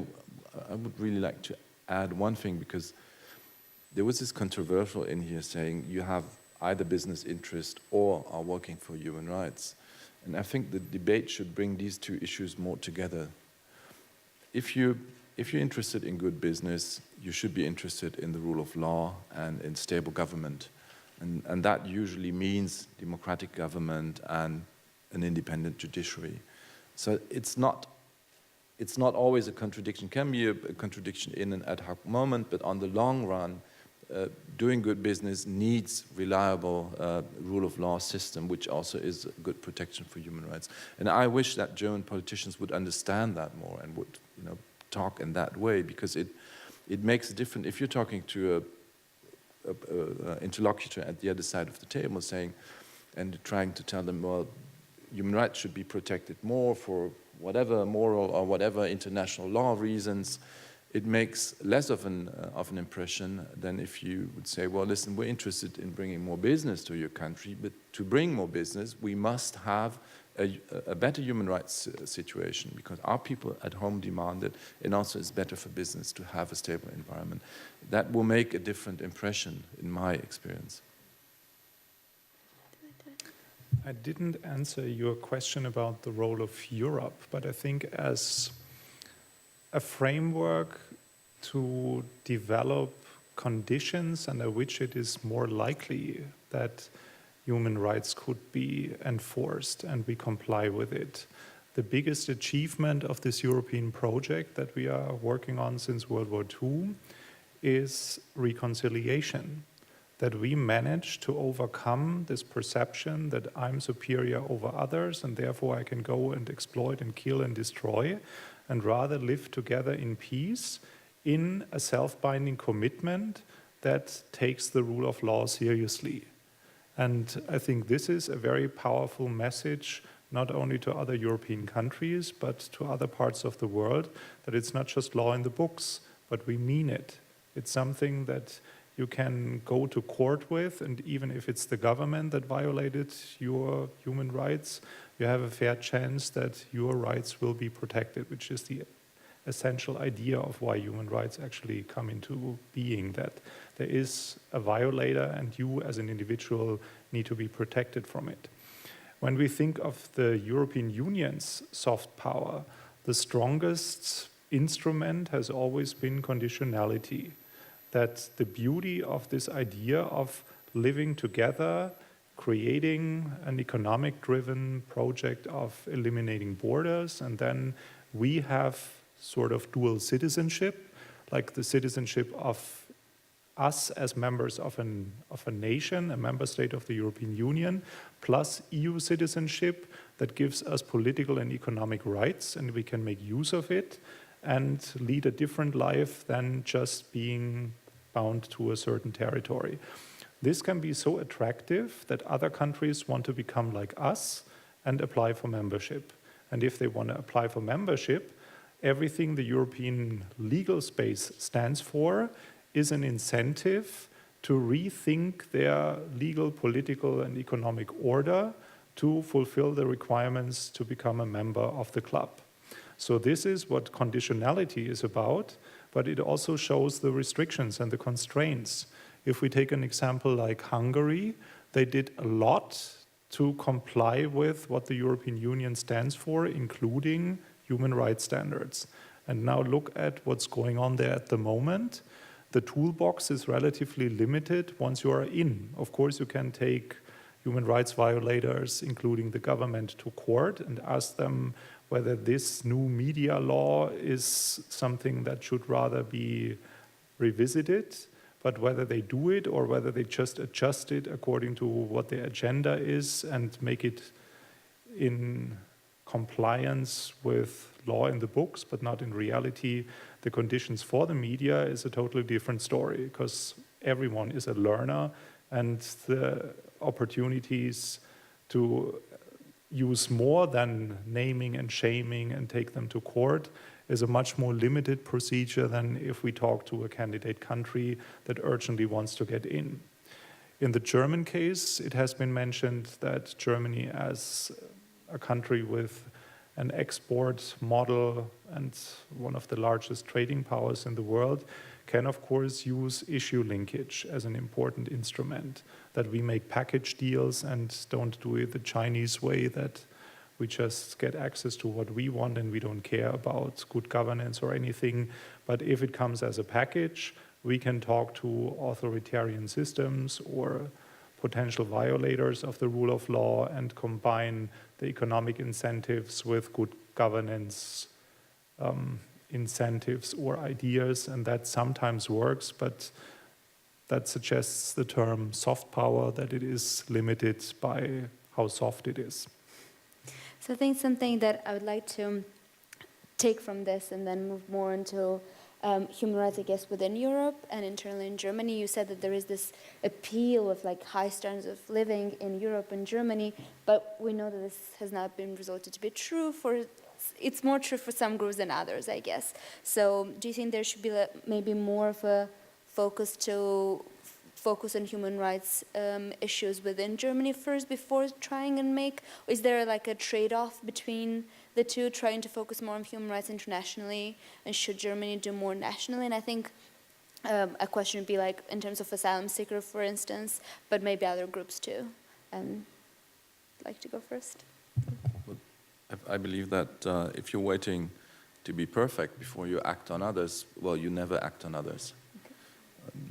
would really like to add one thing, because there was this controversial in here saying you have either business interest or are working for human rights. And I think the debate should bring these two issues more together. If you're interested in good business, you should be interested in the rule of law and in stable government. And that usually means democratic government and an independent judiciary. So it's not always a contradiction. It can be a contradiction in an ad hoc moment, but on the long run, doing good business needs reliable rule of law system, which also is a good protection for human rights. And I wish that German politicians would understand that more and would, talk in that way, because it makes a difference. If you're talking to a interlocutor at the other side of the table saying, and trying to tell them, well, human rights should be protected more for whatever moral or whatever international law reasons, it makes less of an impression than if you would say, well, listen, we're interested in bringing more business to your country, but to bring more business, we must have a better human rights situation, because our people at home demand it, and also it's better for business to have a stable environment. That will make a different impression, in my experience. I didn't answer your question about the role of Europe, but I think as a framework to develop conditions under which it is more likely that human rights could be enforced and we comply with it. The biggest achievement of this European project that we are working on since World War II is reconciliation, that we managed to overcome this perception that I'm superior over others and therefore I can go and exploit and kill and destroy, and rather live together in peace in a self-binding commitment that takes the rule of law seriously. And I think this is a very powerful message, not only to other European countries, but to other parts of the world, that it's not just law in the books, but we mean it. It's something that you can go to court with, and even if it's the government that violated your human rights, you have a fair chance that your rights will be protected, which is the essential idea of why human rights actually come into being, that there is a violator and you as an individual need to be protected from it. When we think of the European Union's soft power, the strongest instrument has always been conditionality, that the beauty of this idea of living together, creating an economic-driven project of eliminating borders, and then we have sort of dual citizenship, like the citizenship of us as members of a nation, a member state of the European Union, plus EU citizenship that gives us political and economic rights, and we can make use of it and lead a different life than just being bound to a certain territory. This can be so attractive that other countries want to become like us and apply for membership. And if they want to apply for membership, everything the European legal space stands for is an incentive to rethink their legal, political, and economic order to fulfill the requirements to become a member of the club. So this is what conditionality is about, but it also shows the restrictions and the constraints. If we take an example like Hungary, they did a lot to comply with what the European Union stands for, including human rights standards. And now look at what's going on there at the moment. The toolbox is relatively limited once you are in. Of course, you can take human rights violators, including the government, to court and ask them whether this new media law is something that should rather be revisited, but whether they do it or whether they just adjust it according to what their agenda is and make it in compliance with law in the books, but not in reality. The conditions for the media is a totally different story, because everyone is a learner, and the opportunities to use more than naming and shaming and take them to court is a much more limited procedure than if we talk to a candidate country that urgently wants to get in. In the German case, it has been mentioned that Germany, as a country with an export model and one of the largest trading powers in the world, can of course use issue linkage as an important instrument, that we make package deals and don't do it the Chinese way, that we just get access to what we want and we don't care about good governance or anything. But if it comes as a package, we can talk to authoritarian systems or potential violators of the rule of law and combine the economic incentives with good governance incentives or ideas, and that sometimes works, but that suggests the term soft power, that it is limited by how soft it is. So I think something that I would like to take from this and then move more into human rights, I guess, within Europe and internally in Germany. You said that there is this appeal of like high standards of living in Europe and Germany, but we know that this has not been resulted to be true it's more true for some groups than others, I guess. So do you think there should be maybe more of a focus on human rights issues within Germany first before trying and is there like a trade-off between the two, trying to focus more on human rights internationally, and should Germany do more nationally? And I think a question would be like in terms of asylum seeker, for instance, but maybe other groups too. I'd like to go first. I believe that if you're waiting to be perfect before you act on others, well, you never act on others. Okay.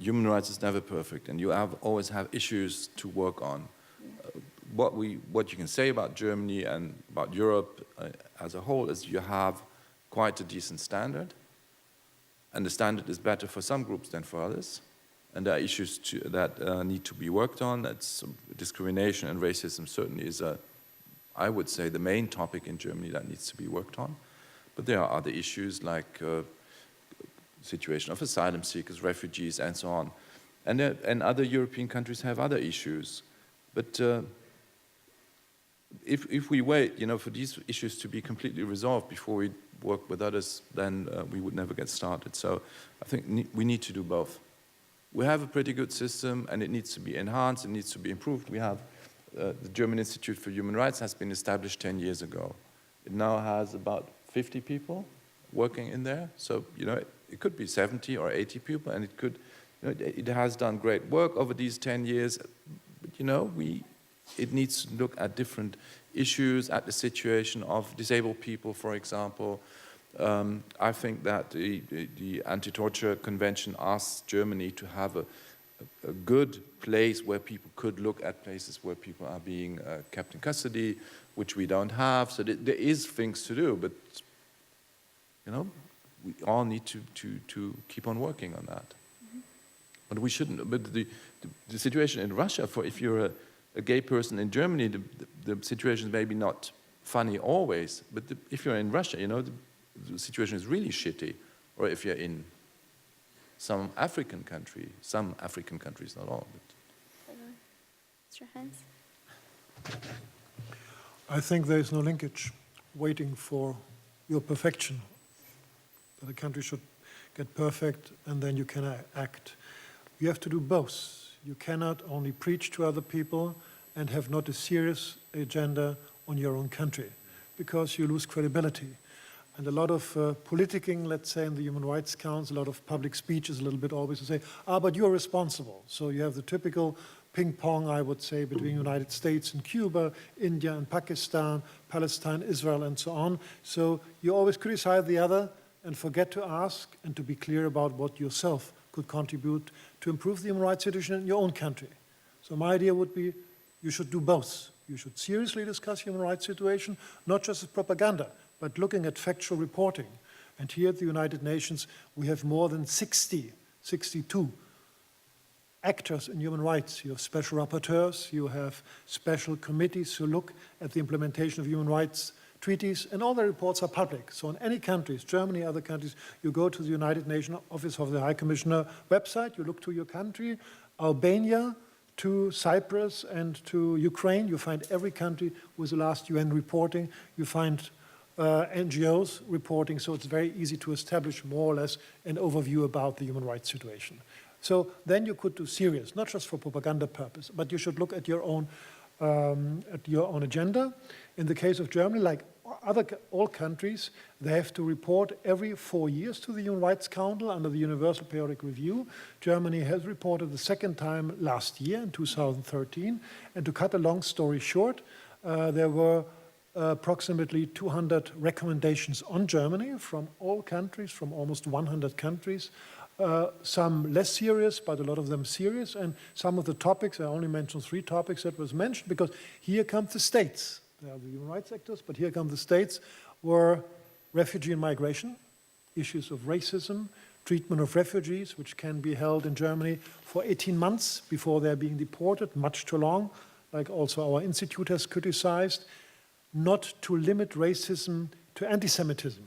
Human rights is never perfect, and you always have issues to work on. What you can say about Germany and about Europe as a whole is you have quite a decent standard, and the standard is better for some groups than for others, and there are issues that need to be worked on. That's discrimination and racism certainly is I would say, the main topic in Germany that needs to be worked on. But there are other issues like situation of asylum seekers, refugees, and so on. And other European countries have other issues. But if we wait, for these issues to be completely resolved before we work with others, then we would never get started. So I think we need to do both. We have a pretty good system, and it needs to be enhanced, it needs to be improved. We have the German Institute for Human Rights has been established 10 years ago. It now has about 50 people working in there. So, it could be 70 or 80 people, and it has done great work over these 10 years. But, it needs to look at different issues, at the situation of disabled people, for example. I think that the Anti-Torture Convention asks Germany to have a good place where people could look at places where people are being kept in custody, which we don't have. So there is things to do, but we all need to keep on working on that. Mm-hmm. But we shouldn't. But the situation in Russia, if you're a gay person in Germany, the situation is maybe not funny always. But if you're in Russia, the situation is really shitty. Or if you're in some African countries, not all. But. Mr. Heinz? I think there is no linkage waiting for your perfection. That a country should get perfect and then you can act. You have to do both. You cannot only preach to other people and have not a serious agenda on your own country, because you lose credibility. And a lot of politicking, let's say, in the Human Rights Council, a lot of public speeches, a little bit always to say, but you're responsible. So you have the typical ping pong, I would say, between United States and Cuba, India and Pakistan, Palestine, Israel, and so on. So you always criticize the other and forget to ask and to be clear about what yourself could contribute to improve the human rights situation in your own country. So my idea would be you should do both. You should seriously discuss human rights situation, not just as propaganda, but looking at factual reporting. And here at the United Nations, we have more than 62 actors in human rights. You have special rapporteurs, you have special committees who look at the implementation of human rights treaties, and all the reports are public. So in any countries, Germany, other countries, you go to the United Nations Office of the High Commissioner website, you look to your country, Albania, to Cyprus and to Ukraine, you find every country with the last UN reporting, you find NGOs reporting, so it's very easy to establish more or less an overview about the human rights situation. So then you could do serious, not just for propaganda purpose, but you should look at your own agenda. In the case of Germany, like all countries, they have to report every 4 years to the Human Rights Council under the Universal Periodic Review. Germany has reported the second time last year in 2013. And to cut a long story short, there were approximately 200 recommendations on Germany from all countries, from almost 100 countries, some less serious, but a lot of them serious. And some of the topics, I only mentioned 3 topics that was mentioned, because here come the states. They are the human rights actors, but here come the states, were refugee and migration, issues of racism, treatment of refugees, which can be held in Germany for 18 months before they're being deported, much too long, like also our institute has criticized, not to limit racism to anti-Semitism.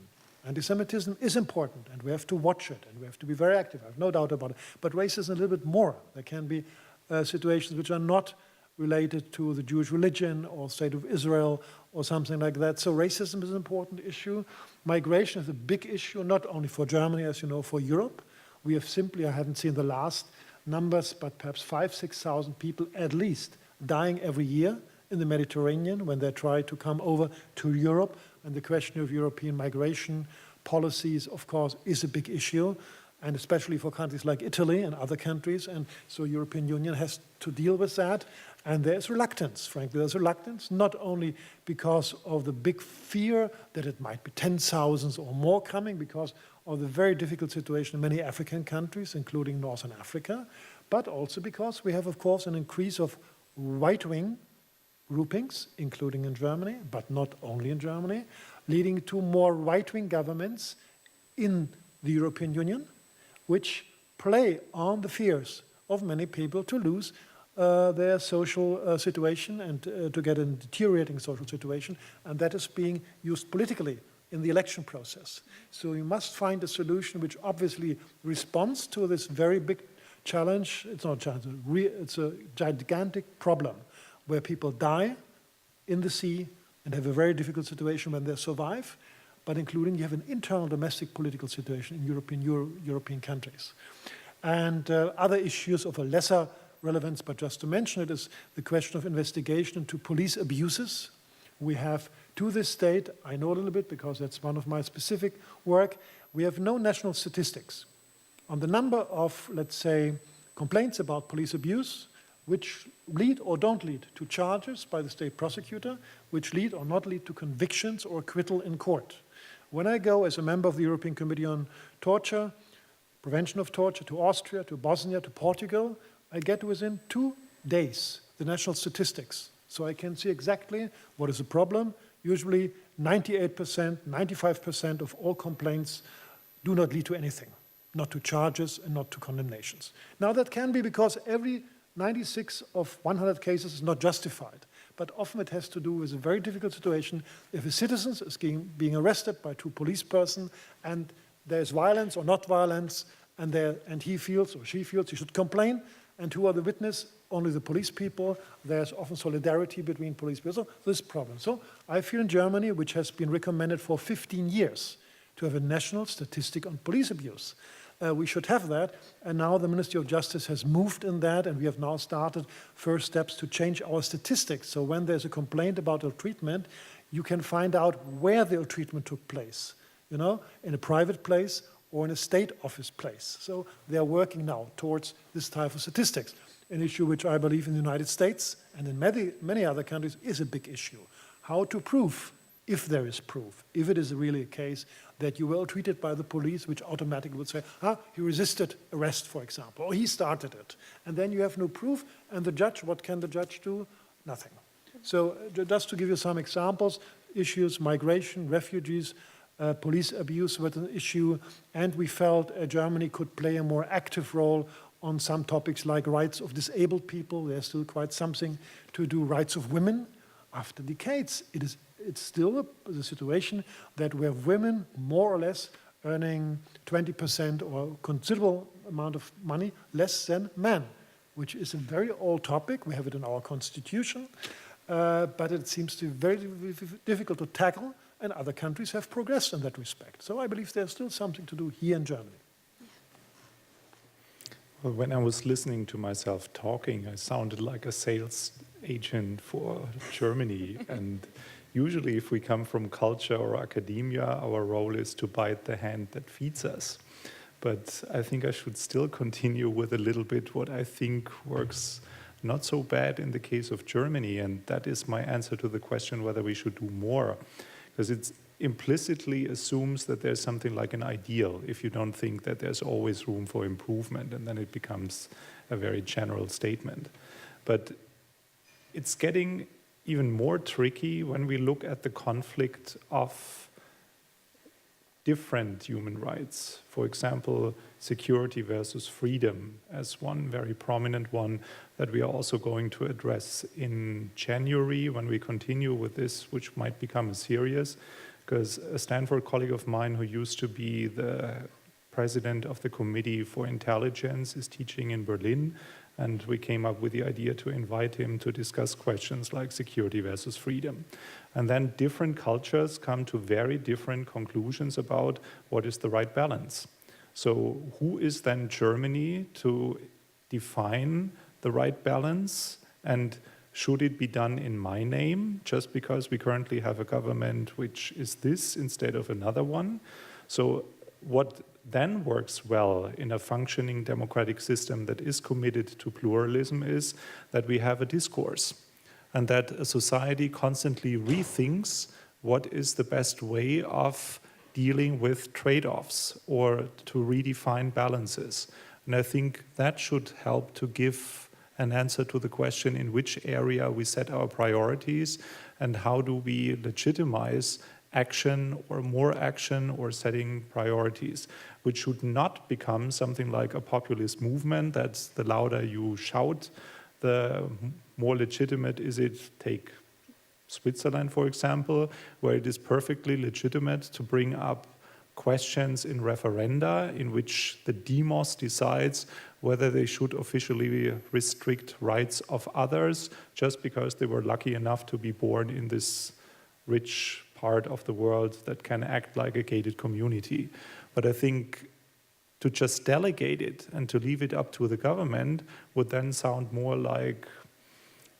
Anti-Semitism is important, and we have to watch it, and we have to be very active, I have no doubt about it. But racism a little bit more. There can be situations which are not related to the Jewish religion or State of Israel or something like that. So racism is an important issue. Migration is a big issue, not only for Germany, as you know, for Europe. We have simply, I haven't seen the last numbers, but perhaps 5,000 to 6,000 people at least dying every year in the Mediterranean when they try to come over to Europe. And the question of European migration policies, of course, is a big issue, and especially for countries like Italy and other countries. And so European Union has to deal with that. And there's reluctance, frankly. There's reluctance, not only because of the big fear that it might be 10,000 or more coming, because of the very difficult situation in many African countries, including Northern Africa, but also because we have, of course, an increase of right-wing groupings, including in Germany, but not only in Germany, leading to more right-wing governments in the European Union, which play on the fears of many people to lose their social situation and to get a deteriorating social situation, and that is being used politically in the election process. So you must find a solution which obviously responds to this very big challenge. It's not a challenge, it's a gigantic problem where people die in the sea and have a very difficult situation when they survive, but including you have an internal domestic political situation in European countries. And other issues of a lesser relevance, but just to mention it, is the question of investigation into police abuses. We have, to this date, I know a little bit because that's one of my specific work, we have no national statistics on the number of, let's say, complaints about police abuse, which lead or don't lead to charges by the state prosecutor, which lead or not lead to convictions or acquittal in court. When I go as a member of the European Committee on Torture, Prevention of Torture, to Austria, to Bosnia, to Portugal, I get within 2 days the national statistics. So I can see exactly what is the problem. Usually 98%, 95% of all complaints do not lead to anything, not to charges and not to condemnations. Now that can be because every 96 of 100 cases is not justified, but often it has to do with a very difficult situation. If a citizen is being arrested by 2 police persons and there's violence or not violence, and he feels or she feels he should complain, and who are the witness? Only the police people. There's often solidarity between police people. So this problem. So I feel in Germany, which has been recommended for 15 years to have a national statistic on police abuse. We should have that, and now the Ministry of Justice has moved in that, and we have now started first steps to change our statistics. So when there's a complaint about ill-treatment, you can find out where the ill-treatment took place, you know, in a private place or in a state office place. So they are working now towards this type of statistics, an issue which I believe in the United States and in many other countries is a big issue. How to prove, if there is proof, if it is really a case that you were treated by the police, which automatically would say, he resisted arrest, for example, or he started it. And then you have no proof, and the judge, what can the judge do? Nothing. So just to give you some examples, issues, migration, refugees, police abuse was an issue, and we felt Germany could play a more active role on some topics like rights of disabled people. There's still quite something to do. Rights of women. After decades, it's still the situation that we have women more or less earning 20% or considerable amount of money less than men, which is a very old topic. We have it in our constitution, but it seems to be very difficult to tackle, and other countries have progressed in that respect. So I believe there's still something to do here in Germany. Well, when I was listening to myself talking, I sounded like a sales agent for Germany. And usually if we come from culture or academia, our role is to bite the hand that feeds us. But I think I should still continue with a little bit what I think works not so bad in the case of Germany. And that is my answer to the question whether we should do more. Because it's implicitly assumes that there's something like an ideal if you don't think that there's always room for improvement, and then it becomes a very general statement. But it's getting even more tricky when we look at the conflict of different human rights. For example, security versus freedom as one very prominent one that we are also going to address in January when we continue with this, which might become a series, because a Stanford colleague of mine who used to be the president of the Committee for Intelligence is teaching in Berlin, and we came up with the idea to invite him to discuss questions like security versus freedom. And then different cultures come to very different conclusions about what is the right balance. So who is then Germany to define the right balance, and should it be done in my name just because we currently have a government which is this instead of another one? So what then works well in a functioning democratic system that is committed to pluralism is that we have a discourse, and that a society constantly rethinks what is the best way of dealing with trade-offs or to redefine balances. And I think that should help to give an answer to the question in which area we set our priorities and how do we legitimize action or more action or setting priorities, which should not become something like a populist movement. That's the louder you shout, the more legitimate is it. Take Switzerland, for example, where it is perfectly legitimate to bring up questions in referenda in which the demos decides whether they should officially restrict rights of others just because they were lucky enough to be born in this rich part of the world that can act like a gated community. But I think to just delegate it and to leave it up to the government would then sound more like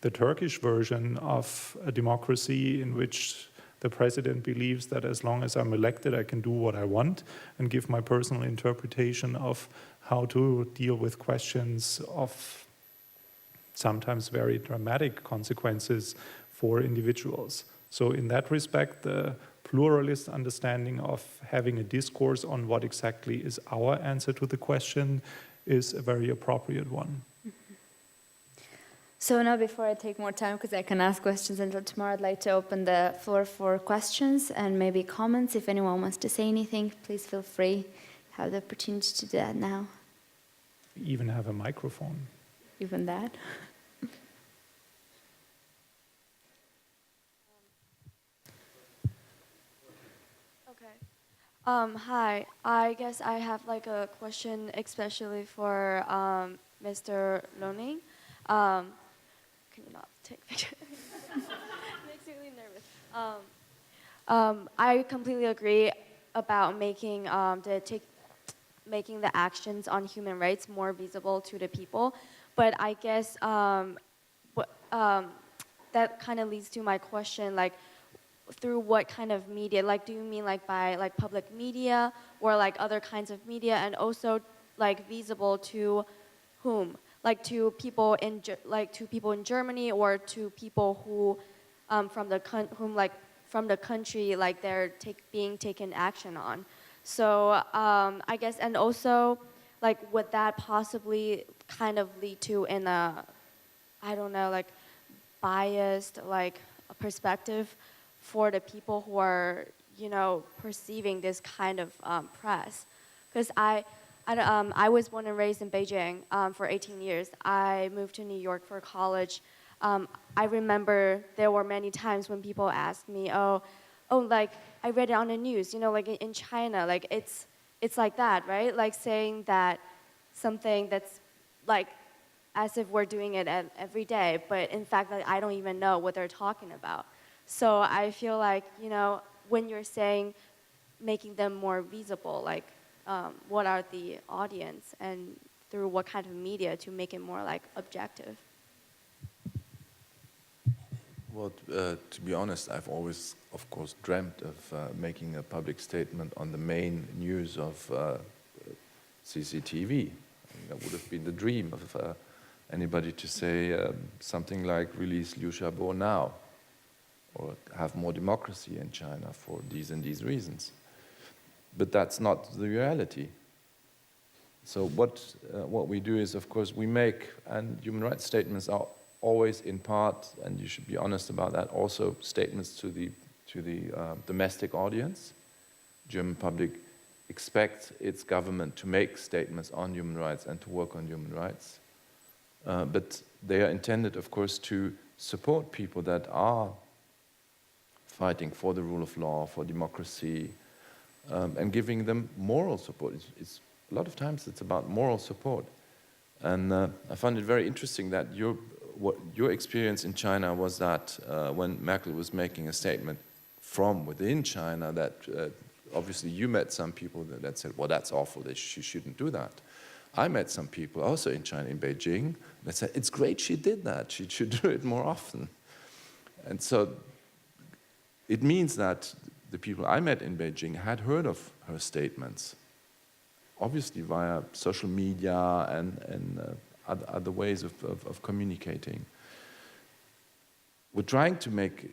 the Turkish version of a democracy in which the president believes that as long as I'm elected, I can do what I want and give my personal interpretation of how to deal with questions of sometimes very dramatic consequences for individuals. So in that respect, the pluralist understanding of having a discourse on what exactly is our answer to the question is a very appropriate one. So now, before I take more time, because I can ask questions until tomorrow, I'd like to open the floor for questions and maybe comments. If anyone wants to say anything, please feel free. Have the opportunity to do that now. We even have a microphone. Even that. Hi, I guess I have like a question especially for Mr. Lönig. Can you not take pictures? Makes me really nervous. I completely agree about making making the actions on human rights more visible to the people, but I guess that kind of leads to my question, like, through what kind of media? Like, do you mean like by like public media or like other kinds of media, and also like visible to whom? Like to people in Germany, or to people who from the country like they're being taken action on. So I guess, and also like would that possibly kind of lead to in a, I don't know, like biased like a perspective for the people who are, you know, perceiving this kind of press? Because I was born and raised in Beijing for 18 years. I moved to New York for college. I remember there were many times when people asked me, oh, like I read it on the news, you know, like in China, like it's like that, right? Like saying that something that's like as if we're doing it every day, but in fact, like, I don't even know what they're talking about. So I feel like, you know, when you're saying making them more visible, like what are the audience and through what kind of media to make it more like objective? Well, to be honest, I've always, of course, dreamt of making a public statement on the main news of CCTV. I mean, that would have been the dream of anybody to say something like, release Liu Xiaobo now. or have more democracy in China for these and these reasons. But that's not the reality. So what we do is, of course, we make, and human rights statements are always in part, and you should be honest about that, also statements to the domestic audience. German public expects its government to make statements on human rights and to work on human rights. But they are intended, of course, to support people that are fighting for the rule of law, for democracy, and giving them moral support. A lot of times it's about moral support. And I found it very interesting that your experience in China was that when Merkel was making a statement from within China, that obviously you met some people that said, well, that's awful, she shouldn't do that. I met some people also in China, in Beijing, that said, it's great she did that, she should do it more often. And so it means that the people I met in Beijing had heard of her statements, obviously via social media and other ways of communicating. We're trying to make,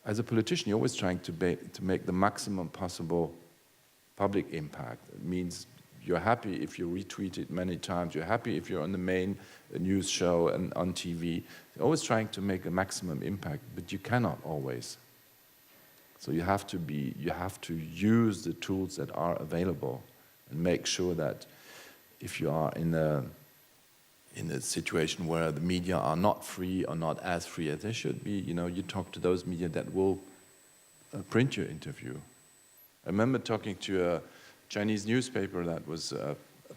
as a politician, you're always trying to make the maximum possible public impact. It means you're happy if you retweet it many times, you're happy if you're on the main news show and on TV. You're always trying to make a maximum impact, but you cannot always. So you have to use the tools that are available and make sure that if you are in a situation where the media are not free or not as free as they should be, you talk to those media that will print your interview. I remember talking to a Chinese newspaper that was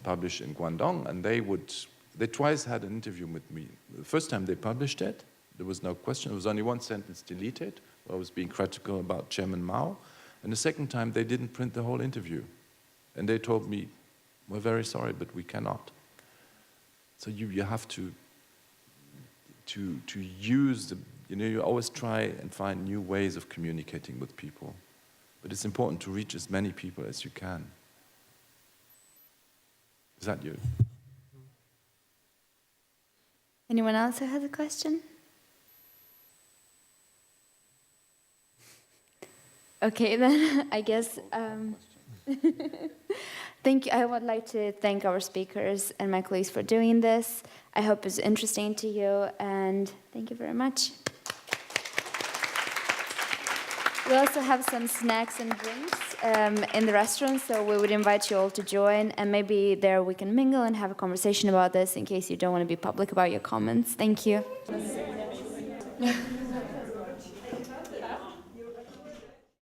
published in Guangdong, and they twice had an interview with me. The first time they published it, there was no question. There was only one sentence deleted. I was being critical about Chairman Mao. And the second time, they didn't print the whole interview. And they told me, we're very sorry, but we cannot. So you have to use you always try and find new ways of communicating with people. But it's important to reach as many people as you can. Is that you? Anyone else who has a question? Okay, then I guess thank you. I would like to thank our speakers and my colleagues for doing this. I hope it's interesting to you, and thank you very much. We also have some snacks and drinks in the restaurant, so we would invite you all to join, and maybe there we can mingle and have a conversation about this in case you don't want to be public about your comments. Thank you.